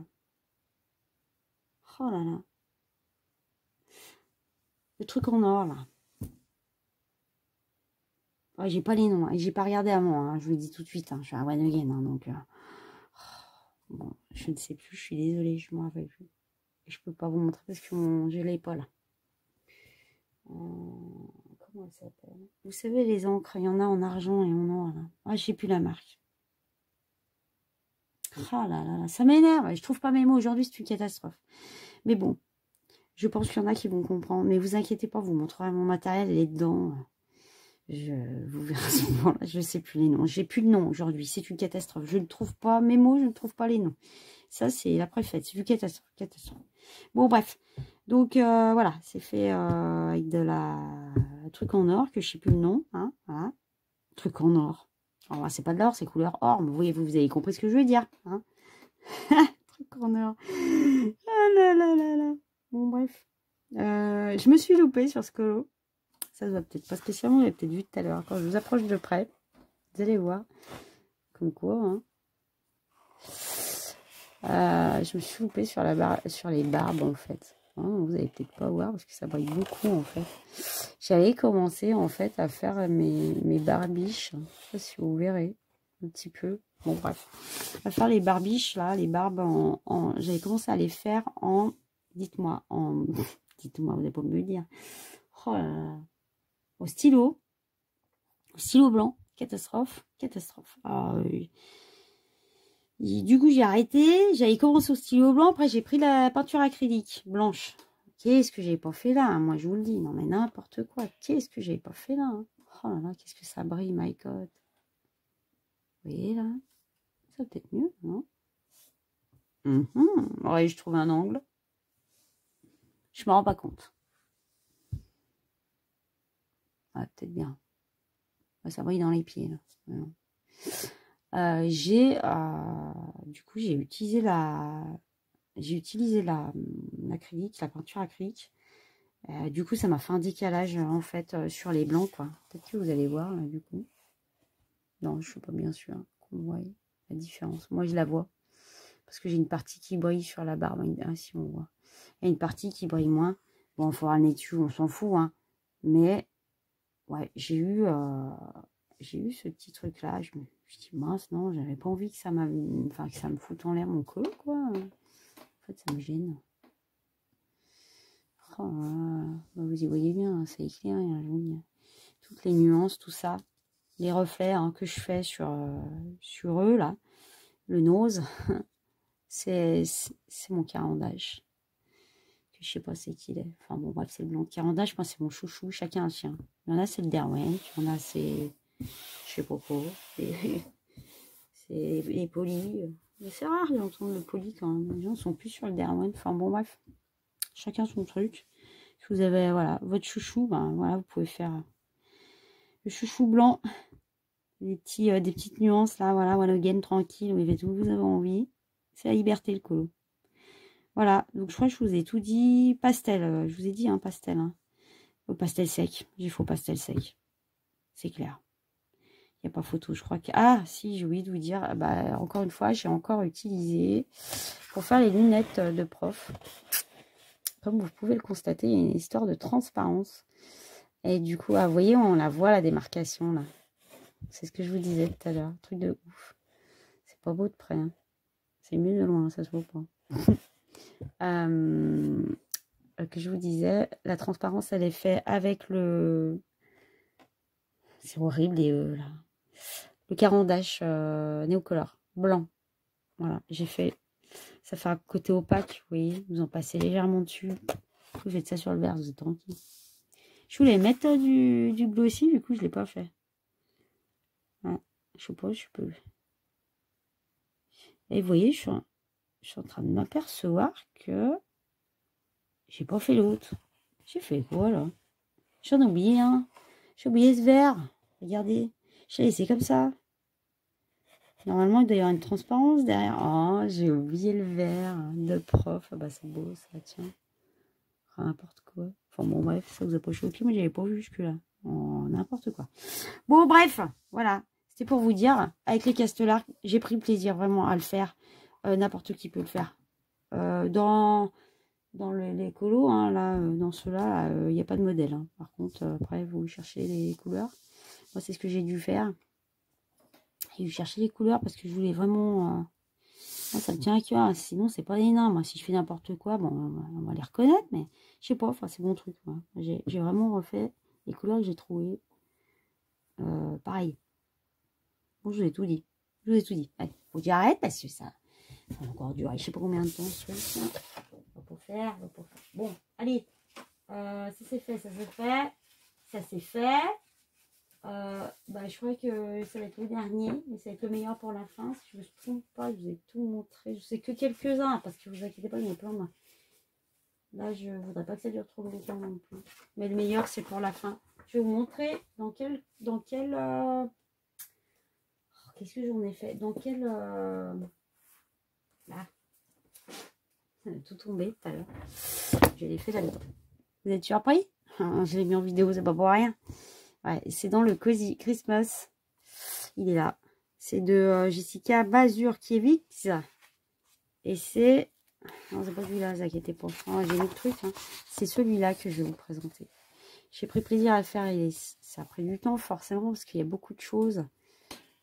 Oh là là. Le truc en or, là. Ouais, j'ai pas les noms. Et j'ai pas regardé avant. Hein. Je vous le dis tout de suite. Hein. Je suis à One Again. Hein, donc... Bon, je ne sais plus. Je suis désolée. Je m'en rappelle plus. Et je peux pas vous montrer parce que je l'ai pas là. Comment elle s'appelle? Vous savez, les encres, il y en a en argent et en or. Là. Ah, je sais plus la marque. Ah là là là, ça m'énerve. Je trouve pas mes mots aujourd'hui, c'est une catastrophe. Mais bon, je pense qu'il y en a qui vont comprendre. Mais vous inquiétez pas, vous montrerez mon matériel, il est dedans. Vous verrez à ce moment-là, je sais plus les noms. J'ai plus de nom aujourd'hui, c'est une catastrophe. Je ne trouve pas mes mots, je ne trouve pas les noms. Ça, c'est la préfète, c'est une catastrophe, catastrophe. Bon, bref. Donc, voilà, c'est fait avec de la... Un truc en or, que je sais plus le nom. Hein, voilà. Truc en or. Alors, c'est pas de l'or, c'est couleur or. Mais vous avez compris ce que je veux dire. Hein. Truc en or. Ah là là là là. Bon, bref. Je me suis loupée sur ce colo. Ça se voit peut-être pas spécialement, j'ai peut-être vu tout à l'heure. Quand je vous approche de près, vous allez voir. Comme quoi, hein. Je me suis loupée sur les barbes, en fait. Hein, vous allez peut-être pas voir parce que ça brille beaucoup, en fait. J'avais commencé, en fait, à faire mes barbiches. Je sais pas si vous verrez un petit peu. Bon, bref. À faire les barbiches, là, les barbes j'avais commencé à les faire en... Dites-moi, dites-moi, vous n'allez pas me le dire. Oh là là. Au stylo blanc, catastrophe, catastrophe. Alors, du coup, j'ai arrêté, j'avais commencé au stylo blanc, après j'ai pris la peinture acrylique blanche. Qu'est-ce que j'ai pas fait là, hein, moi je vous le dis, non mais n'importe quoi, qu'est-ce que j'ai pas fait là, hein. Oh là là, qu'est-ce que ça brille, my god. Vous voyez là, ça peut-être mieux, non? Ouais, je trouve un angle. Je me rends pas compte. Ah, peut-être bien. Ça brille dans les pieds là. Du coup j'ai utilisé l'acrylique, la peinture acrylique. Du coup ça m'a fait un décalage en fait sur les blancs quoi. Peut-être que vous allez voir là, du coup. Non, je suis pas bien sûre qu'on voit la différence. Moi je la vois parce que j'ai une partie qui brille sur la barbe. Ah, si on voit. Il y a une partie qui brille moins. Bon, il faudra le nez dessus, on s'en fout hein. Mais ouais, j'ai eu ce petit truc là. Je me dis mince, non, j'avais pas envie que ça me foute en l'air mon colo quoi. En fait, ça me gêne. Oh, vous y voyez bien, c'est éclairé, hein, je vous dis. Toutes les nuances, tout ça, les reflets hein, que je fais sur eux là, le nose, c'est mon carandage. Je sais pas c'est qui il est. Enfin bon bref, c'est le blanc de carandage, moi c'est mon chouchou, chacun un sien. Il y en a c'est le Derwent, il y en a c'est je sais pas quoi, c'est les polis. Mais c'est rare d'entendre le poli quand même. Les gens sont plus sur le Derwent. Enfin bon bref, chacun son truc. Si vous avez voilà votre chouchou, ben voilà, vous pouvez faire le chouchou blanc, des petites nuances là, voilà, one again tranquille, vous faites tout vous avez envie. C'est la liberté le colo. Voilà, donc je crois que je vous ai tout dit. Pastel, je vous ai dit hein, pastel. Hein. Au pastel sec, il faut pastel sec. C'est clair. Il n'y a pas photo, je crois que... Ah, si, j'ai oublié de vous dire, bah, encore une fois, j'ai encore utilisé pour faire les lunettes de prof. Comme vous pouvez le constater, il y a une histoire de transparence. Et du coup, vous voyez, on la voit, la démarcation, là. C'est ce que je vous disais tout à l'heure. Truc de ouf. C'est pas beau de près. Hein. C'est mieux de loin, ça se voit pas. Que je vous disais, la transparence, elle est faite avec le... C'est horrible, les là. Le carandage néocolor, blanc. Voilà, j'ai fait... Ça fait un côté opaque, vous voyez. Vous en passez légèrement dessus. Vous faites ça sur le verre, vous êtes tranquille. Je voulais mettre du glossy, du coup, je ne l'ai pas fait. Ouais, je sais pas, je peux... Et vous voyez, je suis en train de m'apercevoir que j'ai pas fait l'autre. J'ai fait quoi, là? J'en ai oublié un. J'ai oublié ce verre. Regardez. Je l'ai laissé comme ça. Normalement, il doit y avoir une transparence derrière. Oh, j'ai oublié le verre de prof. Ah bah, c'est beau, ça, tiens. N'importe quoi. Enfin, bon, bref, ça vous a pas choqué. Moi, j'avais pas vu jusque-là. Oh, n'importe quoi. Bon, bref, voilà. C'était pour vous dire, avec les castelards, j'ai pris plaisir vraiment à le faire. N'importe qui peut le faire. Dans les colos, hein, là, dans ceux-là, il n'y a pas de modèle. Hein. Par contre, après, vous cherchez les couleurs. Moi, c'est ce que j'ai dû faire. J'ai dû chercher les couleurs parce que je voulais vraiment... Moi, ça me tient à cœur. Sinon, c'est pas des nains. Moi, si je fais n'importe quoi, bon, on va les reconnaître, mais je sais pas. Enfin, c'est mon truc. J'ai vraiment refait les couleurs que j'ai trouvées. Pareil. Bon, je vous ai tout dit. Je vous ai tout dit. Allez, faut que j'arrête parce que ça va encore durer. Je sais pas combien de temps. On va pas faire. Bon, allez. Ça c'est fait, ça c'est fait. Ça c'est fait. Je crois que ça va être le dernier, mais ça va être le meilleur pour la fin. Si je ne me trompe pas, je vous ai tout montré. Je sais que quelques-uns, parce que vous inquiétez pas, il y en a plein. Là, je ne voudrais pas que ça dure trop longtemps non plus. Mais le meilleur, c'est pour la fin. Je vais vous montrer dans quel qu'est-ce que j'en ai fait? Dans quel... Là. Ça a tout tombé tout à l'heure. Je l'ai fait là-dedans. Vous êtes surpris? Je l'ai mis en vidéo, c'est pas pour rien. Ouais, c'est dans le Cozy Christmas. Il est là. C'est de Jessica Bazurkiewicz. Et c'est... Non, c'est pas celui-là, ne vous inquiétez pas. Oh, j'ai mis le truc. Hein. C'est celui-là que je vais vous présenter. J'ai pris plaisir à le faire. Et ça a pris du temps, forcément, parce qu'il y a beaucoup de choses.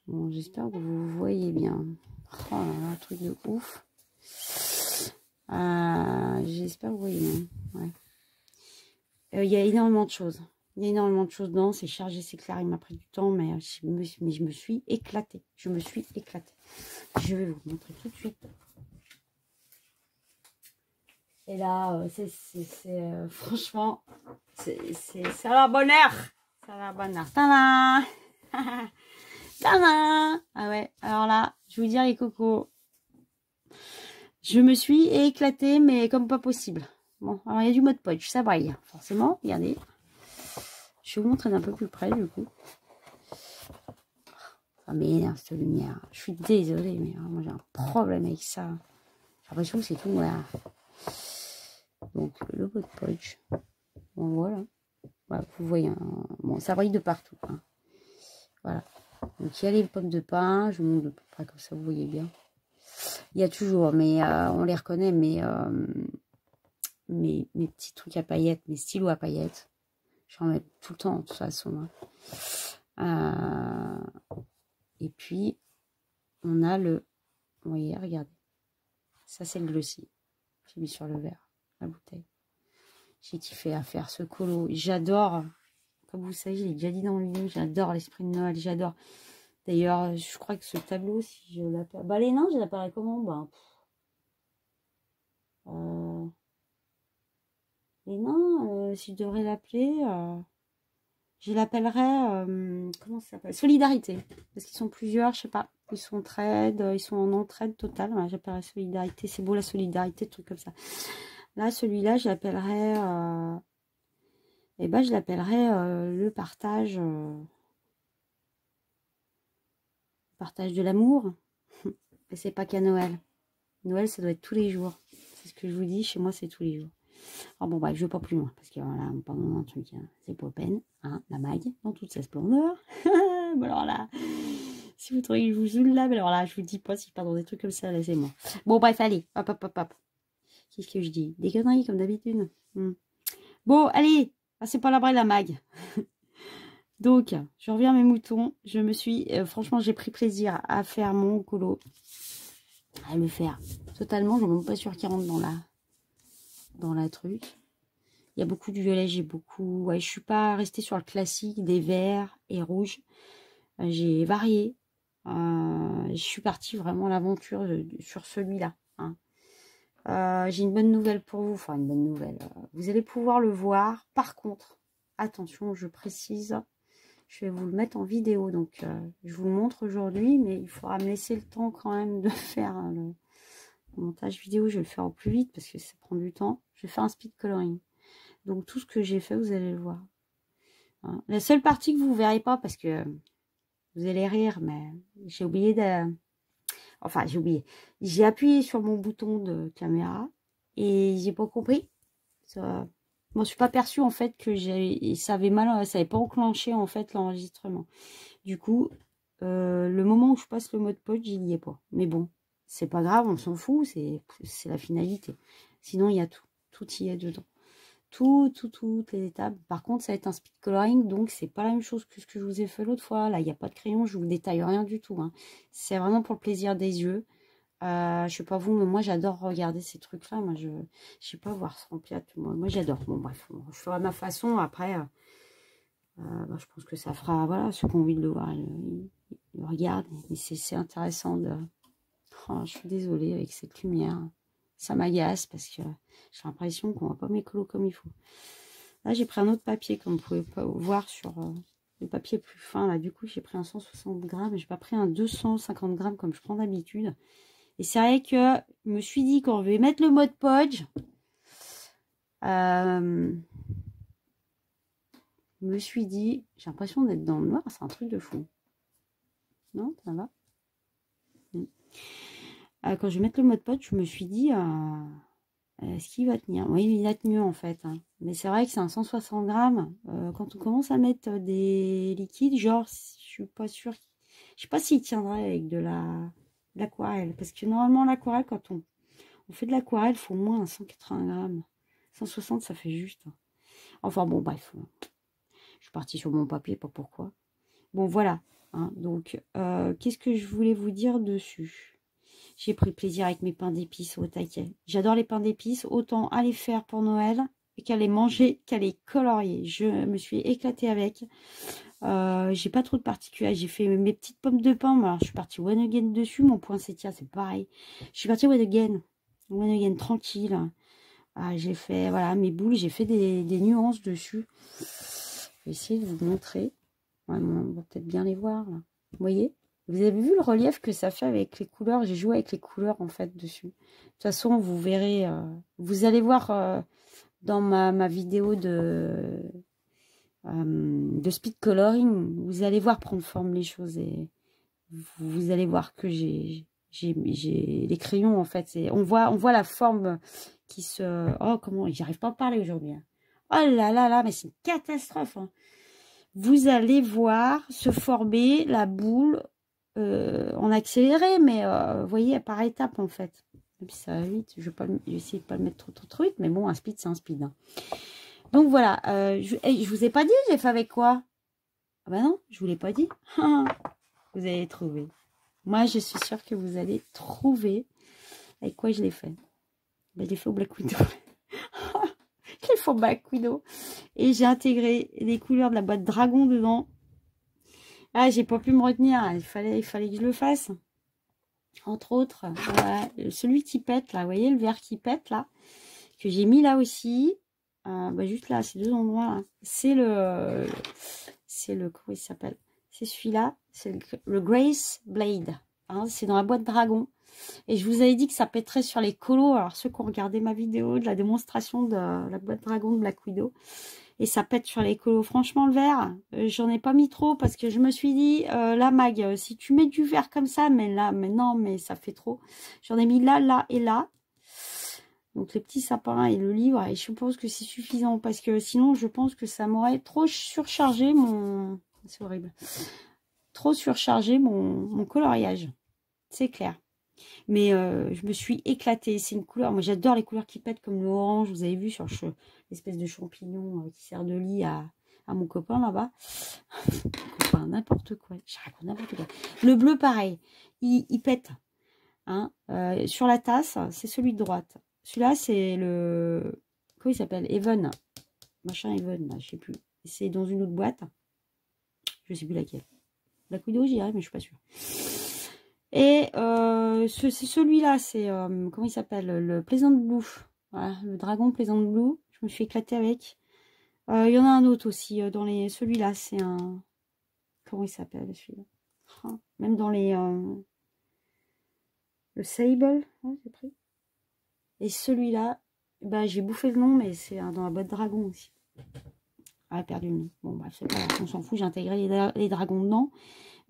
Bon, j'espère que vous voyez bien. Oh là là, un truc de ouf. J'espère que vous voyez bien. Ouais. Il y a énormément de choses. Il y a énormément de choses dedans. C'est chargé, c'est clair. Il m'a pris du temps, mais je me suis éclatée. Je me suis éclatée. Je vais vous montrer tout de suite. Et là, franchement, ça va bonheur. Ça va bonheur. Tada. Tada. Ah ouais, alors là, je vais vous dire les cocos. Je me suis éclatée, mais comme pas possible. Bon, alors il y a du mode podge, ça brille. Forcément, regardez. Je vais vous montrer d'un peu plus près, du coup. Ça m'énerve, cette lumière. Je suis désolée, mais moi, j'ai un problème avec ça. J'ai l'impression que c'est tout noir. Donc, le mode podge. Bon, voilà. Voilà, vous voyez. Bon, ça brille de partout. Hein. Voilà. Donc, il y a les pommes de pin. Je vous montre de peu près comme ça, vous voyez bien. Il y a toujours, mais on les reconnaît, mes petits trucs à paillettes, mes stylos à paillettes. J'en mets tout le temps, de toute façon. Hein. Et puis, on a le... Vous voyez, regardez. Ça, c'est le glossy. J'ai mis sur le verre, la bouteille. J'ai kiffé à faire ce colo. J'adore, comme vous savez, je l'ai déjà dit dans le vidéo, j'adore l'esprit de Noël, j'adore. D'ailleurs, je crois que ce tableau, si je l'appelle... Bah, les nains, je l'appellerais comment? Les nains, si je devrais l'appeler... je l'appellerais, comment ça s'appelle? Solidarité. Parce qu'ils sont plusieurs, je sais pas. Ils sont ils sont en entraide totale. Voilà, j'appellerais solidarité. C'est beau la solidarité, truc comme ça. Là, celui-là, je l'appellerais, je l'appellerais le partage de l'amour. Et c'est pas qu'à Noël. Noël, ça doit être tous les jours. C'est ce que je vous dis. Chez moi, c'est tous les jours. Alors bon, bref, je ne vais pas plus loin. Parce que voilà, on parle d'un truc. Hein, c'est pas peine. Hein, la maille, dans toute sa splendeur. Bon, alors là, si vous trouvez que je vous saoule là, alors là, je vous dis pas si je pars dans des trucs comme ça, laissez-moi. Bon, bref, allez. Hop, hop, hop, hop. Qu'est-ce que je dis? Des conneries, comme d'habitude. Bon, allez. C'est pas la braille, la mague. Donc, je reviens à mes moutons. Je me suis... franchement, j'ai pris plaisir à faire mon colo. À le faire. Totalement, je ne suis même pas sûre qu'il rentre dans la truc. Il y a beaucoup de violet, j'ai beaucoup... Ouais, je suis pas restée sur le classique des verts et rouges. J'ai varié. Je suis partie vraiment à l'aventure sur celui-là. Hein. J'ai une bonne nouvelle pour vous. Enfin, une bonne nouvelle. Vous allez pouvoir le voir. Par contre, attention, je précise... Je vais vous le mettre en vidéo, donc je vous le montre aujourd'hui, mais il faudra me laisser le temps quand même de faire le montage vidéo. Je vais le faire au plus vite parce que ça prend du temps. Je vais faire un speed coloring. Donc tout ce que j'ai fait, vous allez le voir. Hein. La seule partie que vous ne verrez pas, parce que vous allez rire, mais j'ai oublié de... Enfin, j'ai oublié. J'ai appuyé sur mon bouton de caméra et j'ai pas compris. Ça... Moi, je suis pas perçue en fait que ça avait pas enclenché en fait l'enregistrement. Du coup, le moment où je passe le mode poche, il n'y est pas. Mais bon, c'est pas grave, on s'en fout, c'est la finalité. Sinon, il y a tout. Tout y est dedans. Toutes les étapes. Par contre, ça va être un speed coloring, donc c'est pas la même chose que ce que je vous ai fait l'autre fois. Là, il n'y a pas de crayon, je vous détaille rien du tout. Hein. C'est vraiment pour le plaisir des yeux. Je sais pas vous, mais moi j'adore regarder ces trucs-là. Moi, je sais pas voir ça en piate. Moi j'adore. Bon, bref, je ferai ma façon. Après, bah, je pense que ça fera, voilà, ceux qui ont envie de le voir, ils le regardent. Et c'est intéressant de... Oh, je suis désolée avec cette lumière. Ça m'agace parce que j'ai l'impression qu'on voit pas mes colos comme il faut. Là, j'ai pris un autre papier, comme vous pouvez pas voir sur le papier plus fin. Là, du coup, j'ai pris un 160 grammes. J'ai pas pris un 250 grammes comme je prends d'habitude. Et c'est vrai que je me suis dit quand je vais mettre le mode podge, je me suis dit, j'ai l'impression d'être dans le noir. C'est un truc de fou. Non, ça va. Quand je vais mettre le mode podge, je me suis dit... est-ce qu'il va tenir? Oui, il a tenu en fait. Hein. Mais c'est vrai que c'est un 160 grammes. Quand on commence à mettre des liquides, genre, je suis pas sûre. Je sais pas s'il tiendrait avec de l'aquarelle. Parce que normalement, l'aquarelle, quand on fait de l'aquarelle, il faut au moins un 180 grammes. 160, ça fait juste. Enfin bon, bref. Je suis partie sur mon papier, pas pourquoi. Bon, voilà. Hein. Donc, qu'est-ce que je voulais vous dire dessus? J'ai pris plaisir avec mes pains d'épices au taquet. J'adore les pains d'épices, autant à les faire pour Noël qu'à les manger, qu'à les colorier. Je me suis éclatée avec. J'ai pas trop de particuliers. J'ai fait mes petites pommes de pain. Alors, je suis partie one again dessus. Mon poinsettia, c'est pareil. Je suis partie one again. One again, tranquille. J'ai fait, voilà, mes boules. J'ai fait des nuances dessus. Je vais essayer de vous montrer. Ouais, on va peut-être bien les voir, là. Vous voyez? Vous avez vu le relief que ça fait avec les couleurs? J'ai joué avec les couleurs en fait dessus. De toute façon, vous verrez, vous allez voir dans ma vidéo de speed coloring, vous allez voir prendre forme les choses et vous allez voir que j'ai les crayons en fait. On voit la forme qui se... Oh, comment... J'arrive pas à parler aujourd'hui. Hein. Oh là là là, mais c'est une catastrophe. Hein. Vous allez voir se former la boule en accéléré, mais vous voyez, par étapes en fait. Et puis ça va vite, je vais essayer de pas le mettre trop vite, mais bon, un speed, c'est un speed. Hein. Donc voilà, je vous ai pas dit, j'ai fait avec quoi? Ah bah non, je vous l'ai pas dit. Vous allez trouver. Moi, je suis sûre que vous allez trouver avec quoi je l'ai fait. Ben, je l'ai fait au Black Widow. Je l'ai fait au Black Widow. Et j'ai intégré les couleurs de la boîte Dragon dedans. Ah, j'ai pas pu me retenir. Il fallait que je le fasse. Entre autres, voilà, celui qui pète là, vous voyez le vert qui pète là, que j'ai mis là aussi, bah juste là, ces deux endroits là, c'est le, comment il s'appelle? C'est celui-là, c'est le Grace Blade, hein, c'est dans la boîte Dragon. Et je vous avais dit que ça pèterait sur les colos, alors ceux qui ont regardé ma vidéo de la démonstration de la boîte Dragon de Black Widow, et ça pète sur les colos. Franchement, le vert, j'en ai pas mis trop parce que je me suis dit, là, Mag, si tu mets du vert comme ça, mais là, mais non, mais ça fait trop. J'en ai mis là, là et là. Donc, les petits sapins et le livre, et je pense que c'est suffisant parce que sinon, je pense que ça m'aurait trop surchargé mon... C'est horrible. Trop surchargé mon coloriage. C'est clair. Mais je me suis éclatée. C'est une couleur. Moi, j'adore les couleurs qui pètent comme l'orange. Vous avez vu sur l'espèce de champignon qui sert de lit à mon copain là-bas. Copain, n'importe quoi. Je raconte n'importe quoi. Le bleu, pareil. Il pète. Hein. Sur la tasse, c'est celui de droite. Celui-là, c'est le... Comment il s'appelle? Even. Machin Even, là, je sais plus. C'est dans une autre boîte. Je sais plus laquelle. La Widow, j'y arrive, mais je suis pas sûre. Et c'est celui-là, c'est, comment il s'appelle? Le Pleasant Blue. Voilà, le dragon Pleasant Blue. Je me suis éclatée avec. Il y en a un autre aussi. Dans les celui-là, c'est un... Comment il s'appelle celui-là? Même dans les... le Sable. Ouais, j'ai pris. Et celui-là, bah, j'ai bouffé le nom, mais c'est dans la boîte dragon aussi. Ah, perdu le nom. Bon, bref, c'est pas grave, on s'en fout. J'ai intégré les dragons dedans.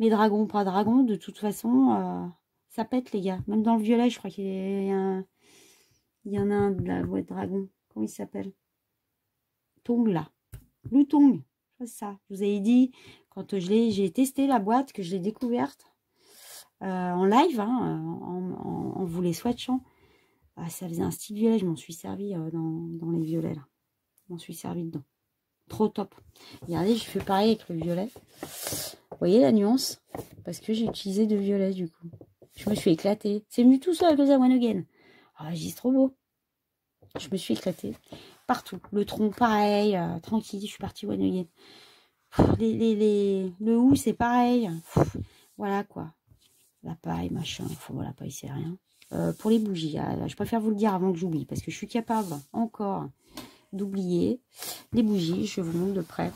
Mais dragon, pas dragon, de toute façon... ça pète, les gars. Même dans le violet, je crois qu'il y en a un de la boîte dragon. Comment il s'appelle? Tong, là. Blue Tong. C'est ça. Je vous avais dit, Quand j'ai testé la boîte, que je l'ai découverte en live, hein, en vous les swatchant, ah, ça faisait un style violet. Je m'en suis servi dans les violets, là. Je m'en suis servi dedans. Trop top. Regardez, je fais pareil avec le violet. Vous voyez la nuance? Parce que j'ai utilisé de violet, du coup. Je me suis éclatée. C'est venu tout seul avec le One Again. Ah, c'est trop beau. Je me suis éclatée. Partout. Le tronc, pareil. Tranquille, je suis partie One Again. Le hou, c'est pareil. Voilà, quoi. La paille, machin. Enfin, voilà, paille, c'est rien. Pour les bougies, je préfère vous le dire avant que j'oublie. Parce que je suis capable, encore, d'oublier. Les bougies, je vous montre de près.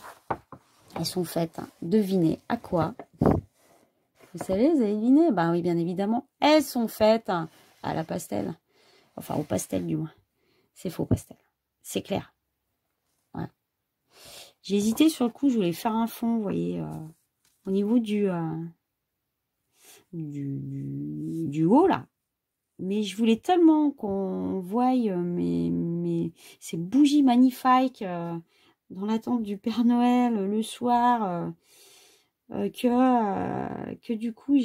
Elles sont faites, devinez à quoi? Vous savez, vous avez deviné? Ben oui, bien évidemment. Elles sont faites à la pastel. Enfin, au pastel, du moins. C'est faux, pastel. C'est clair. Ouais. J'ai hésité sur le coup, je voulais faire un fond, vous voyez, au niveau du haut, là. Mais je voulais tellement qu'on voie ces bougies magnifiques dans l'attente du Père Noël le soir, que du coup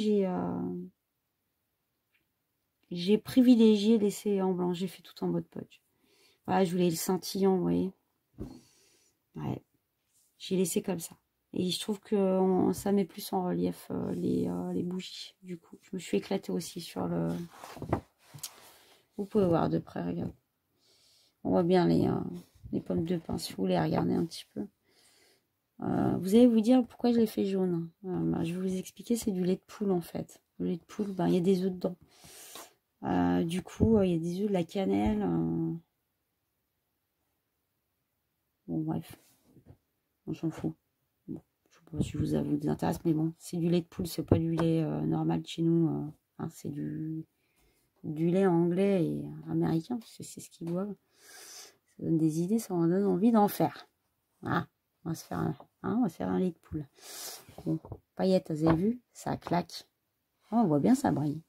j'ai privilégié l'essai en blanc. J'ai fait tout en mode poche. Voilà, je voulais le scintillant, vous voyez. Ouais, j'ai laissé comme ça. Et je trouve que ça met plus en relief les bougies. Du coup, je me suis éclatée aussi sur le... Vous pouvez voir de près, regarde. On voit bien les pommes de pin, si vous voulez regarder un petit peu. Vous allez vous dire pourquoi je l'ai fait jaune. Je vais vous expliquer, c'est du lait de poule en fait. Le lait de poule, ben, il y a des œufs dedans. Du coup, il y a des œufs, de la cannelle. Bon, bref. On s'en fout. Bon, je sais pas si vous intéresse, mais bon, c'est du lait de poule, c'est pas du lait normal de chez nous. Hein, c'est du lait anglais et américain, parce que c'est ce qu'ils boivent. Ça donne des idées, ça en donne envie d'en faire. Voilà. On va se faire un lait de poule. Bon, paillettes, vous avez vu? Ça claque. Oh, on voit bien, ça brille.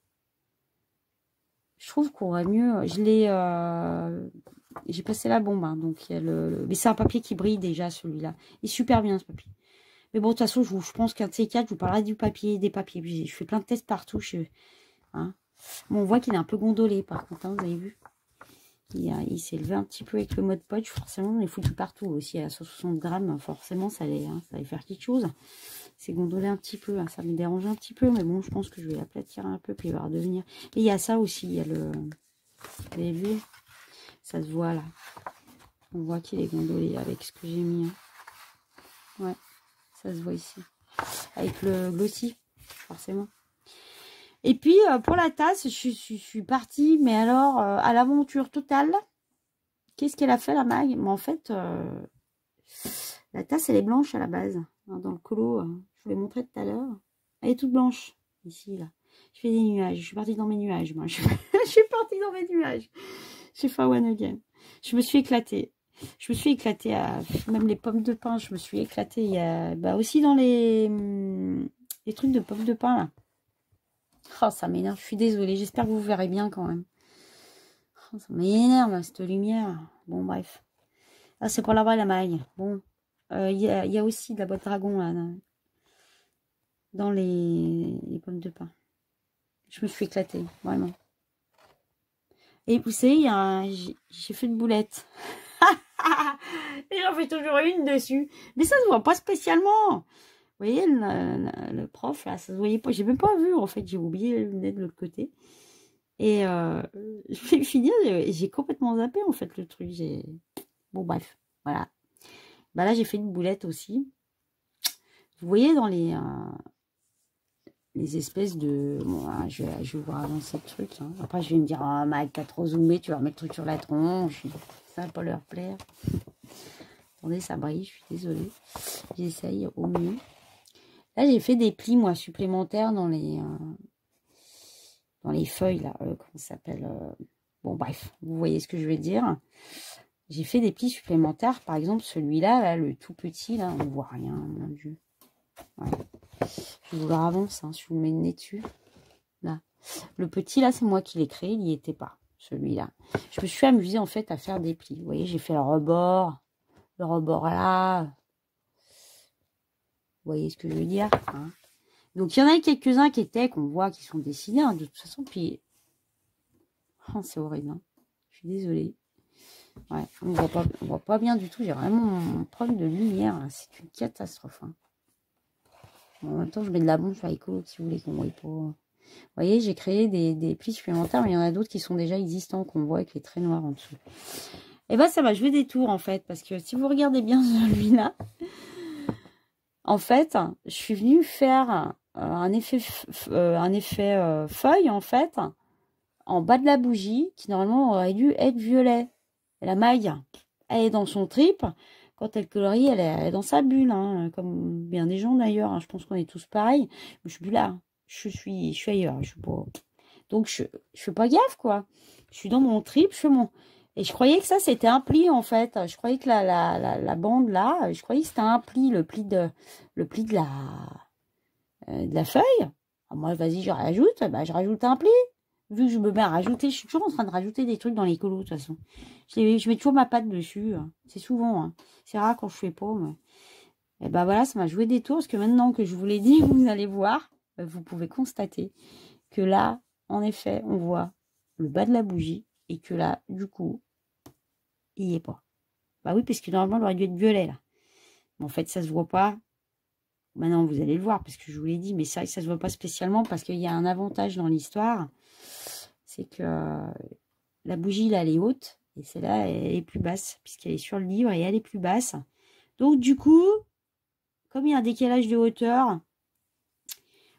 Je trouve qu'on va mieux. J'ai passé la bombe, hein, donc il y a mais c'est un papier qui brille déjà, celui-là. Il est super bien, ce papier. Mais bon, de toute façon, je pense qu'un de ces quatre, je vous parlerai du papier, des papiers. Je fais plein de tests partout. Hein. Bon, on voit qu'il est un peu gondolé, par contre, hein, vous avez vu? Il s'est levé un petit peu avec le mode poche. Forcément, on est foutu partout aussi. À 160 grammes, forcément, ça allait faire quelque chose. C'est gondolé un petit peu. Hein, ça me dérange un petit peu. Mais bon, je pense que je vais l'aplatir un peu. Puis il va redevenir. Et il y a ça aussi. Il y a le... Vous avez vu? Ça se voit là. On voit qu'il est gondolé avec ce que j'ai mis. Hein. Ouais, ça se voit ici. Avec le glossy, forcément. Et puis, pour la tasse, je suis partie, mais alors, à l'aventure totale. Qu'est-ce qu'elle a fait, la Mag? Mais en fait, la tasse, elle est blanche à la base. Hein, dans le colo, je vous l'ai montré tout à l'heure. Elle est toute blanche, ici, là. Je fais des nuages. Je suis partie dans mes nuages, moi. Je suis partie dans mes nuages. J'ai fait One Again. Je me suis éclatée. Je me suis éclatée à... Même les pommes de pin, je me suis éclatée. Il y a... Bah, aussi dans les trucs de pommes de pin, là. Oh, ça m'énerve. Je suis désolée. J'espère que vous verrez bien quand même. Oh, ça m'énerve, cette lumière. Bon, bref. Ah, c'est pour la vraie, la maille. Bon. Il y a aussi de la boîte dragon, là. Dans les pommes de pin. Je me suis éclatée. Vraiment. Et vous savez, j'ai fait une boulette. Et j'en fais toujours une dessus. Mais ça se voit pas spécialement. Vous voyez, le prof, là, ça se voyait pas. J'ai même pas vu, en fait. J'ai oublié les lunettes de l'autre côté. Et je vais finir, j'ai complètement zappé, en fait, le truc. Bon, bref, voilà. Bah là, j'ai fait une boulette aussi. Vous voyez, dans les espèces de... Bon, hein, je vais vous avancer le truc. Hein. Après, je vais me dire, ah, oh, Mike, t'as trop zoomé, tu vas remettre le truc sur la tronche. Ça va pas leur plaire. Attendez, ça brille, je suis désolée. J'essaye au mieux. Là, j'ai fait des plis, moi, supplémentaires dans les feuilles, là. Comment ça s'appelle Bon, bref, vous voyez ce que je veux dire. J'ai fait des plis supplémentaires. Par exemple, celui-là, là, le tout petit, là, on ne voit rien, mon Dieu. Ouais. Je vous le avance, hein, si je vous mets le nez dessus. Là. Le petit, là, c'est moi qui l'ai créé. Il n'y était pas, celui-là. Je me suis amusée, en fait, à faire des plis. Vous voyez, j'ai fait le rebord là. voyez ce que je veux dire, hein. Donc, il y en a quelques-uns qu'on voit, qui sont dessinés, hein, de toute façon. Puis, oh, c'est horrible, hein. Je suis désolée. Ouais, on voit pas bien du tout. J'ai vraiment un problème de lumière. C'est une catastrophe, hein. Bon, en même temps, je mets de la bombe sur les colos, si vous voulez qu'on voit pas. Vous voyez, j'ai créé des plis supplémentaires, mais il y en a d'autres qui sont déjà existants, qu'on voit avec les traits noirs en dessous. Et ben, ça va jouer des tours, en fait. Parce que si vous regardez bien celui-là, en fait, je suis venue faire un effet feuille, en fait, en bas de la bougie, qui normalement aurait dû être violet. Et la maille, elle est dans son trip. Quand elle colorie, elle est dans sa bulle, hein, comme bien des gens d'ailleurs, hein. Je pense qu'on est tous pareils. Mais je suis plus là. Je suis ailleurs. Je suis pas... Donc, je fais pas gaffe, quoi. Je suis dans mon trip, je fais mon... Et je croyais que ça, c'était un pli, en fait. Je croyais que la bande, là, je croyais que c'était un pli, le pli de la feuille. Alors moi, vas-y, je rajoute. Bah, je rajoute un pli. Vu que je me mets à rajouter, je suis toujours en train de rajouter des trucs dans les colos, de toute façon. Je mets toujours ma patte dessus. Hein. C'est souvent. Hein. C'est rare quand je fais pas. Mais... Et ben voilà, ça m'a joué des tours. Parce que maintenant que je vous l'ai dit, vous allez voir, vous pouvez constater que là, en effet, on voit le bas de la bougie. Et que là, du coup, il n'y est pas. Bah oui, parce que normalement, il aurait dû être violet, là. Mais en fait, ça se voit pas. Maintenant, vous allez le voir, parce que je vous l'ai dit. Mais c'est vrai que ça se voit pas spécialement, parce qu'il y a un avantage dans l'histoire. C'est que la bougie, là, elle est haute. Et celle-là, elle est plus basse, puisqu'elle est sur le livre et elle est plus basse. Donc, du coup, comme il y a un décalage de hauteur,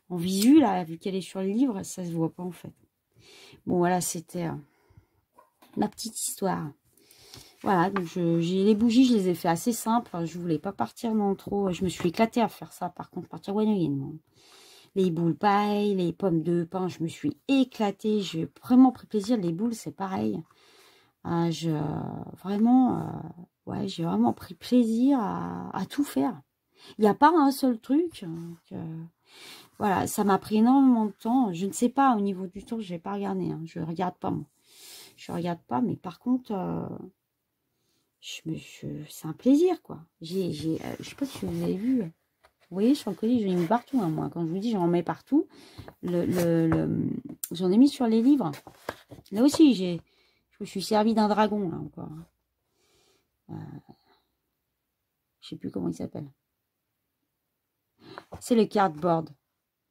en visu, là, vu qu'elle est sur le livre, ça se voit pas, en fait. Bon, voilà, c'était ma petite histoire. Voilà, donc j'ai les bougies, je les ai fait assez simples. Je voulais pas partir dans trop. Je me suis éclatée à faire ça, par contre, partir one again. Les boules paille, les pommes de pain, je me suis éclatée. J'ai vraiment pris plaisir. Les boules, c'est pareil. Ouais, j'ai vraiment pris plaisir à tout faire. Il n'y a pas un seul truc. Voilà, ça m'a pris énormément de temps. Je ne sais pas, au niveau du temps, je vais pas regarder. Hein. Je regarde pas, moi. Je regarde pas, mais par contre... c'est un plaisir, quoi. Je sais pas si vous avez vu. Vous voyez, sur le collier, j'en ai mis partout, hein, moi. Quand je vous dis, j'en mets partout. J'en ai mis sur les livres. Là aussi, je me suis servi d'un dragon, là, encore. Je sais plus comment il s'appelle. C'est le cardboard.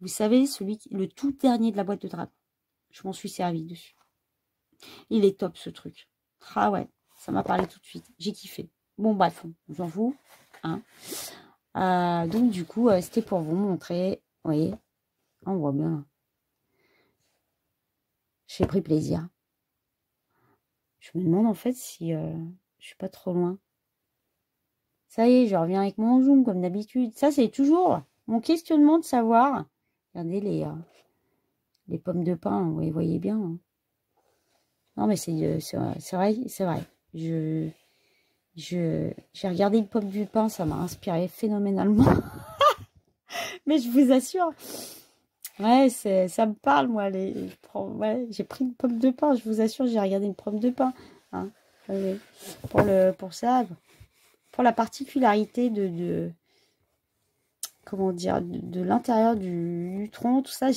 Vous savez, le tout dernier de la boîte de dragon. Je m'en suis servi dessus. Il est top, ce truc. Ah ouais. Ça m'a parlé tout de suite. J'ai kiffé. Bon, bref, on s'en fout. Hein. Donc, du coup, c'était pour vous montrer. Vous voyez, on voit bien. J'ai pris plaisir. Je me demande en fait si je suis pas trop loin. Ça y est, je reviens avec mon zoom comme d'habitude. Ça, c'est toujours mon questionnement de savoir. Regardez les pommes de pain. Vous voyez bien. Hein. Non, mais c'est vrai, c'est vrai. J'ai regardé une pomme du pain, ça m'a inspiré phénoménalement. Mais je vous assure, ouais, ça me parle, moi. Ouais, j'ai pris une pomme de pain, je vous assure, j'ai regardé une pomme de pain. Hein, pour ça, pour la particularité comment dire, de l'intérieur du tronc, tout ça,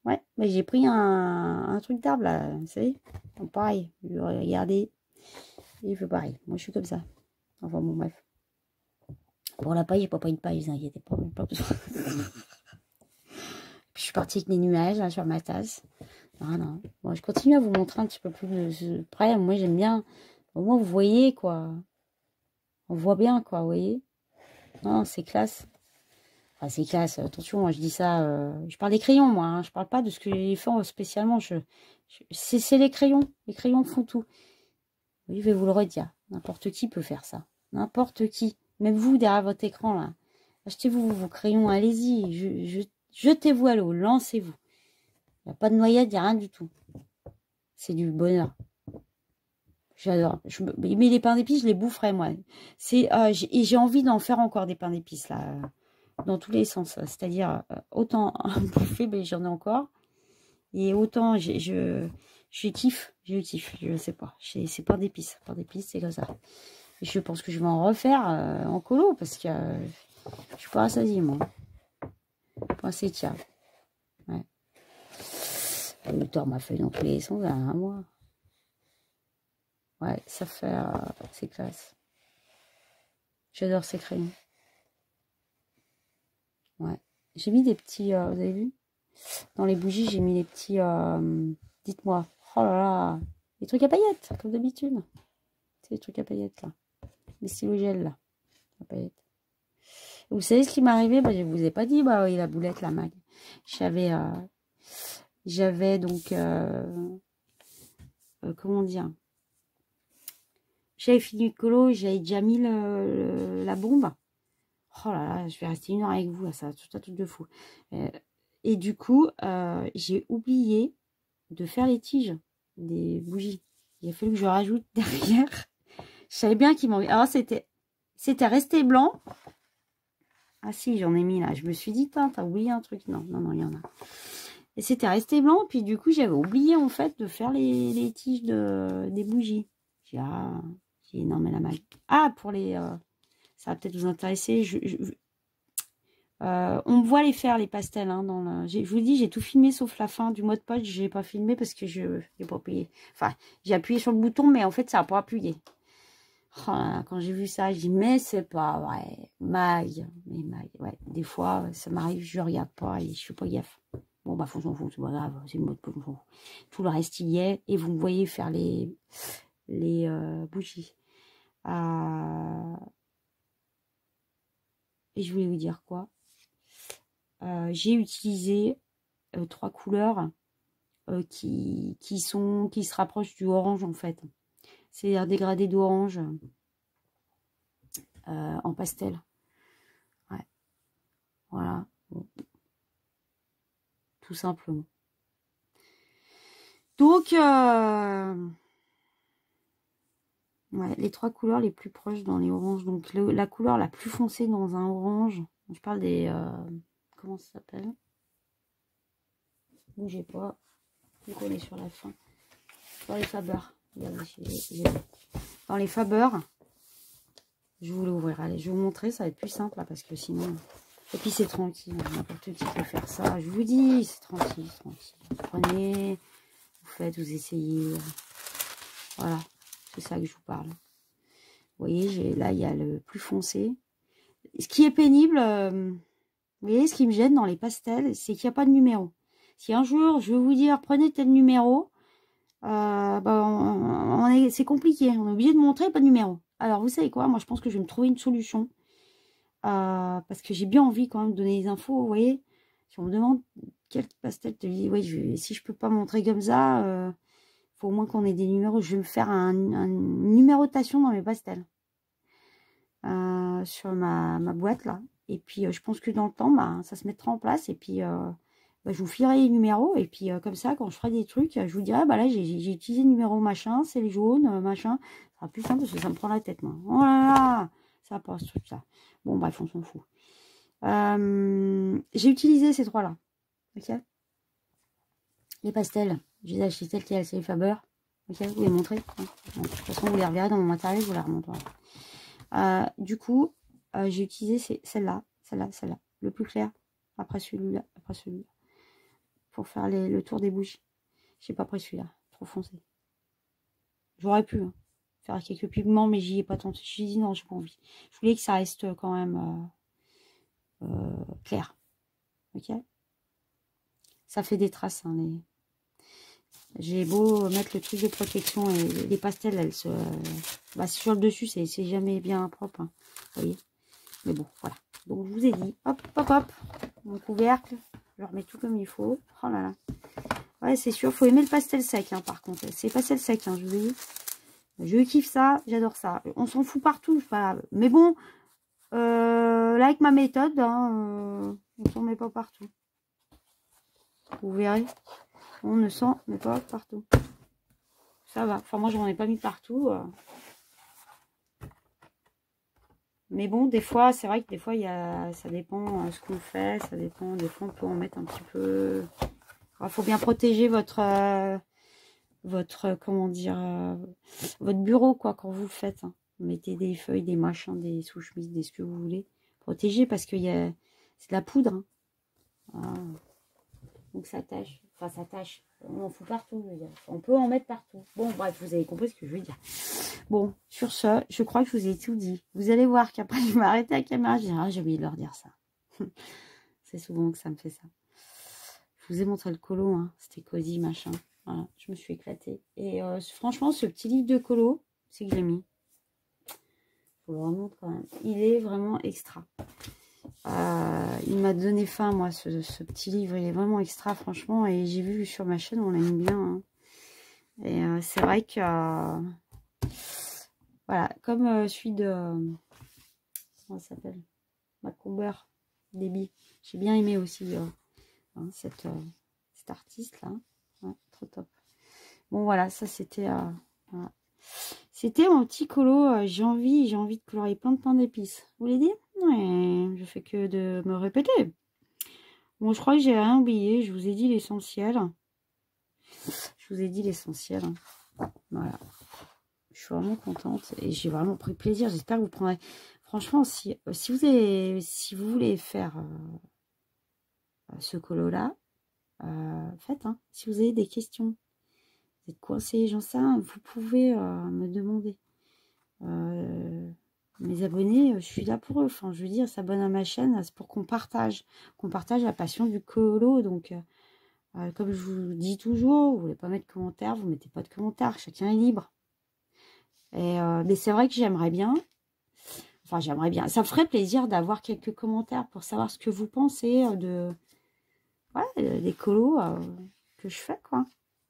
ouais, mais j'ai pris un truc d'arbre, là, vous savez. Donc, pareil, regardez. Il fait pareil. Moi, je suis comme ça. Enfin, bon, bref. Pour la paille, j'ai pas pris une paille, vous inquiétez pas. Pas besoin. Puis, je suis partie avec les nuages là, sur ma tasse. Non. Bon, je continue à vous montrer un petit peu plus près. Moi, j'aime bien. Au moins, vous voyez, quoi. On voit bien, quoi, vous voyez. Non, c'est classe. Enfin, c'est classe. Attention, moi, je dis ça. Je parle des crayons, moi. Hein. Je parle pas de ce que les font spécialement. C'est les crayons. Les crayons font tout. Oui, je vais vous le redire. N'importe qui peut faire ça. N'importe qui. Même vous, derrière votre écran, là. Achetez-vous vos crayons, allez-y. Jetez-vous à l'eau. Lancez-vous. Il n'y a pas de noyade, il n'y a rien du tout. C'est du bonheur. J'adore. Mais les pains d'épices, je les boufferais, moi. Et j'ai envie d'en faire encore des pains d'épices, là. Dans tous les sens. C'est-à-dire, autant bouffer, mais j'en ai encore. Et autant, je kiffe. Je sais pas. C'est pain d'épices. Pain d'épices, c'est comme ça. Et je pense que je vais en refaire en colo, parce que Je suis pas rassasiée, moi. Pas assez tiens. Ouais. Le tord m'a fait dans tous les sens, un mois. Ouais, ça fait... c'est classe. J'adore ces crayons. Ouais. J'ai mis des petits... vous avez vu? Dans les bougies, j'ai mis les petits... dites-moi. Oh là là. Les trucs à paillettes, comme d'habitude. C'est les trucs à paillettes, là. Les stylos gel, là. À paillettes. Vous savez ce qui m'est arrivé? Bah, je vous ai pas dit, bah oui, la boulette, la mag. J'avais donc, comment dire? J'avais fini le colo, j'avais déjà mis la bombe. Oh là là, je vais rester 1 heure avec vous, là, ça, tout un truc de fou. Et du coup, j'ai oublié de faire les tiges des bougies. Il a fallu que je rajoute derrière. Je savais bien qu'il m'en... Alors, c'était resté blanc. Ah si, j'en ai mis là. Je me suis dit, t'as oublié un truc. Non, non, non, il y en a. Et c'était resté blanc. Puis du coup, j'avais oublié en fait de faire les tiges des bougies. J'ai dit, non, mais la mag. Ah, pour les... ça va peut-être vous intéresser. On me voit les faire, les pastels. Hein, je vous dis, j'ai tout filmé sauf la fin du mode poche. Je n'ai pas filmé parce que je n'ai pas appuyé. Enfin, j'ai appuyé sur le bouton, mais en fait, ça n'a pas appuyé. Oh là là, quand j'ai vu ça, je dis, mais c'est pas vrai. Mag. Mais mag, ouais. Des fois, ça m'arrive, je regarde pas et je fais pas gaffe. Bon, bah, faut s'en fout, c'est pas grave. C'est le mode poche. Tout le reste, il y est. Et vous me voyez faire les bougies. Et je voulais vous dire quoi? J'ai utilisé 3 couleurs qui se rapprochent du orange en fait. C'est un dégradé d'orange en pastel. Ouais. Voilà. Bon. Tout simplement. Donc, ouais, les 3 couleurs les plus proches dans les oranges. Donc, la couleur la plus foncée dans un orange. Je parle des... comment ça s'appelle? Bougez pas. Donc, on est sur la fin. Dans les Faber. Dans les Faber. Je vous l'ouvrir. Allez, je vais vous montrer. Ça va être plus simple là, parce que sinon... Et puis c'est tranquille. N'importe qui peut faire ça. Je vous dis, c'est tranquille, tranquille. Vous prenez, vous faites, vous essayez. Voilà. C'est ça que je vous parle. Vous voyez, là, il y a le plus foncé. Ce qui est pénible, vous voyez, ce qui me gêne dans les pastels, c'est qu'il n'y a pas de numéro. Si un jour, je veux vous dire, prenez tel numéro, c'est compliqué. On est obligé de montrer pas de numéro. Alors, vous savez quoi? Moi, je pense que je vais me trouver une solution. Parce que j'ai bien envie quand même de donner des infos, vous voyez. Si on me demande quel pastel, te dis, oui, si je peux pas montrer comme ça, faut au moins qu'on ait des numéros. Je vais me faire une numérotation dans mes pastels. Sur ma boîte, là. Et puis, je pense que dans le temps, bah, ça se mettra en place. Et puis, je vous filerai les numéros. Et puis, comme ça, quand je ferai des trucs, je vous dirai, bah là, j'ai utilisé le numéro machin, c'est les jaunes, machin. Ça sera plus simple parce que ça me prend la tête, moi. Oh là là, ça passe, tout ça. Bon, bref, on s'en fout. J'ai utilisé ces 3-là. Ok. Les pastels, je les ai achetés tels quels, c'est les Faber. Ok, vous les montrez. Bon, de toute façon, vous les reverrez dans mon matériel, je vous les remonterai. Du coup, j'ai utilisé celle-là, celle-là. Le plus clair, après celui-là, pour faire le tour des bougies. J'ai pas pris celui-là, trop foncé. J'aurais pu faire quelques pigments, mais j'y ai pas tenté. J'ai dit non, j'ai pas envie. Je voulais que ça reste quand même clair. Ok. Ça fait des traces, hein, j'ai beau mettre le truc de protection et les pastels, elles se... sur le dessus, c'est jamais bien propre. Hein, vous voyez. Mais bon, voilà. Donc, je vous ai dit, hop, hop, hop, mon couvercle. Je remets tout comme il faut. Oh là là. Ouais, c'est sûr, faut aimer le pastel sec, hein, par contre. C'est pastel sec, hein, je vous ai dit. Je kiffe ça, j'adore ça. On s'en fout partout, c'est pas grave. Mais bon, là, avec ma méthode, hein, on s'en met pas partout. Vous verrez. On ne s'en met pas partout. Ça va. Enfin, moi, je n'en ai pas mis partout. Mais bon, des fois, c'est vrai que des fois, ça dépend ce qu'on fait. Ça dépend. Des fois, on peut en mettre un petit peu. Il faut bien protéger votre comment dire, votre bureau, quoi, quand vous le faites. Hein. Vous mettez des feuilles, des machins, des sous-chemises, des ce que vous voulez. Protégé parce que c'est de la poudre. Hein. Voilà. Donc ça tâche. Enfin, ça tâche. On en fout partout, je veux dire. On peut en mettre partout. Bon, bref, vous avez compris ce que je veux dire. Bon, sur ce, je crois que je vous ai tout dit. Vous allez voir qu'après, je vais m'arrêter à la caméra. Je dis, ah, j'ai oublié de leur dire ça. C'est souvent que ça me fait ça. Je vous ai montré le colo. Hein. C'était cosy, machin. Voilà, je me suis éclatée. Et franchement, ce petit livre de colo, c'est que je l'ai mis. Je vous le remontre quand même. Il est vraiment extra. Il m'a donné faim, moi, ce petit livre. Il est vraiment extra, franchement. Et j'ai vu sur ma chaîne, on l'aime bien. Hein. Et c'est vrai que... voilà, comme celui de... comment ça s'appelle? Macomber, Débit. J'ai bien aimé aussi hein, cet artiste-là. Ouais, trop top. Bon, voilà, ça, c'était... voilà. C'était mon petit colo. J'ai envie de colorier plein d'épices. Vous voulez dire? Ouais, je fais que de me répéter. Bon, je crois que j'ai rien oublié. Je vous ai dit l'essentiel. Je vous ai dit l'essentiel. Voilà. Je suis vraiment contente et j'ai vraiment pris plaisir. J'espère que vous prendrez... Franchement, si vous voulez faire ce colo-là, faites. Hein. Si vous avez des questions, vous êtes coincé, j'en sais rien, vous pouvez me demander. Mes abonnés, je suis là pour eux. Enfin, je veux dire, s'abonnent à ma chaîne, c'est pour qu'on partage la passion du colo. Donc, comme je vous dis toujours, vous voulez pas mettre de commentaires, vous mettez pas de commentaires. Chacun est libre. Et mais c'est vrai que j'aimerais bien. Enfin, j'aimerais bien. Ça me ferait plaisir d'avoir quelques commentaires pour savoir ce que vous pensez des colos que je fais, quoi.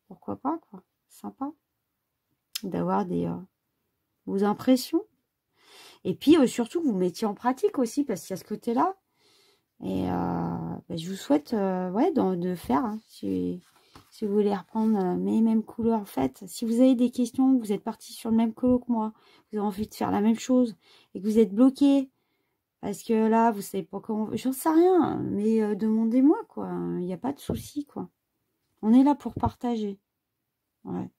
Pourquoi pas, quoi. Sympa d'avoir vos impressions. Et puis, surtout, vous mettiez en pratique aussi, parce qu'il y a ce côté-là. Et je vous souhaite de faire, hein, si vous voulez reprendre mes mêmes couleurs. En fait, si vous avez des questions, vous êtes parti sur le même colo que moi, vous avez envie de faire la même chose, et que vous êtes bloqué, parce que là, vous savez pas comment... J'en sais rien, mais demandez-moi, quoi. Il n'y a pas de souci, quoi. On est là pour partager. Ouais.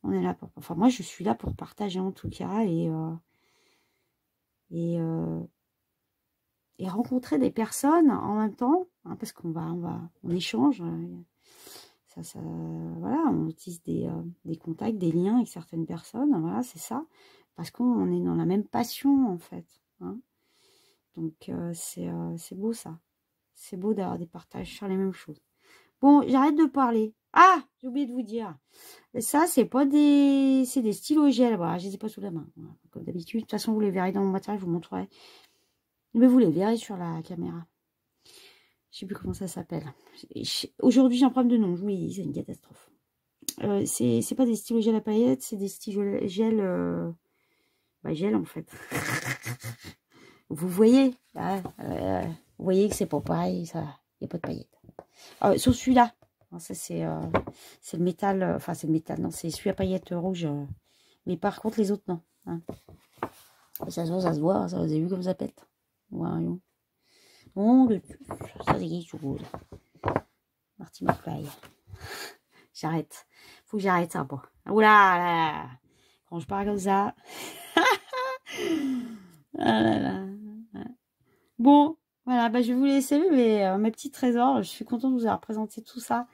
On est là pour... Enfin, moi, je suis là pour partager, en tout cas, et rencontrer des personnes en même temps, hein, parce on échange, voilà, on utilise des contacts, des liens avec certaines personnes, voilà, c'est ça, parce qu'on est dans la même passion, en fait, hein. Donc, c'est beau, ça. C'est beau d'avoir des partages sur les mêmes choses. Bon, j'arrête de parler. Ah, j'ai oublié de vous dire. Ça, c'est des stylos gel. Voilà, je les ai pas sous la main. Voilà, comme d'habitude. De toute façon, vous les verrez dans mon matériel, je vous montrerai. Mais vous les verrez sur la caméra. Je sais plus comment ça s'appelle. Aujourd'hui, j'ai un problème de nom. Oui, c'est une catastrophe. C'est pas des stylos gel à paillettes, c'est des stylos gel... gel, en fait. Vous voyez vous voyez que c'est pas pareil, ça. Il n'y a pas de paillettes. Sur celui-là. Ça, c'est le métal. Enfin, c'est le métal. Non, c'est celui à paillettes rouges. Mais par contre, les autres, non. Hein. Ça se voit. Ça, vous avez vu comme ça pète. Voyons. Bon, ça, c'est quelque chose. Marty McFly. J'arrête. Faut que j'arrête ça, bon. Oula, là. Quand je parle comme ça. Ah là là. Bon, voilà, je vais vous laisser mes petits trésors. Je suis contente de vous avoir présenté tout ça.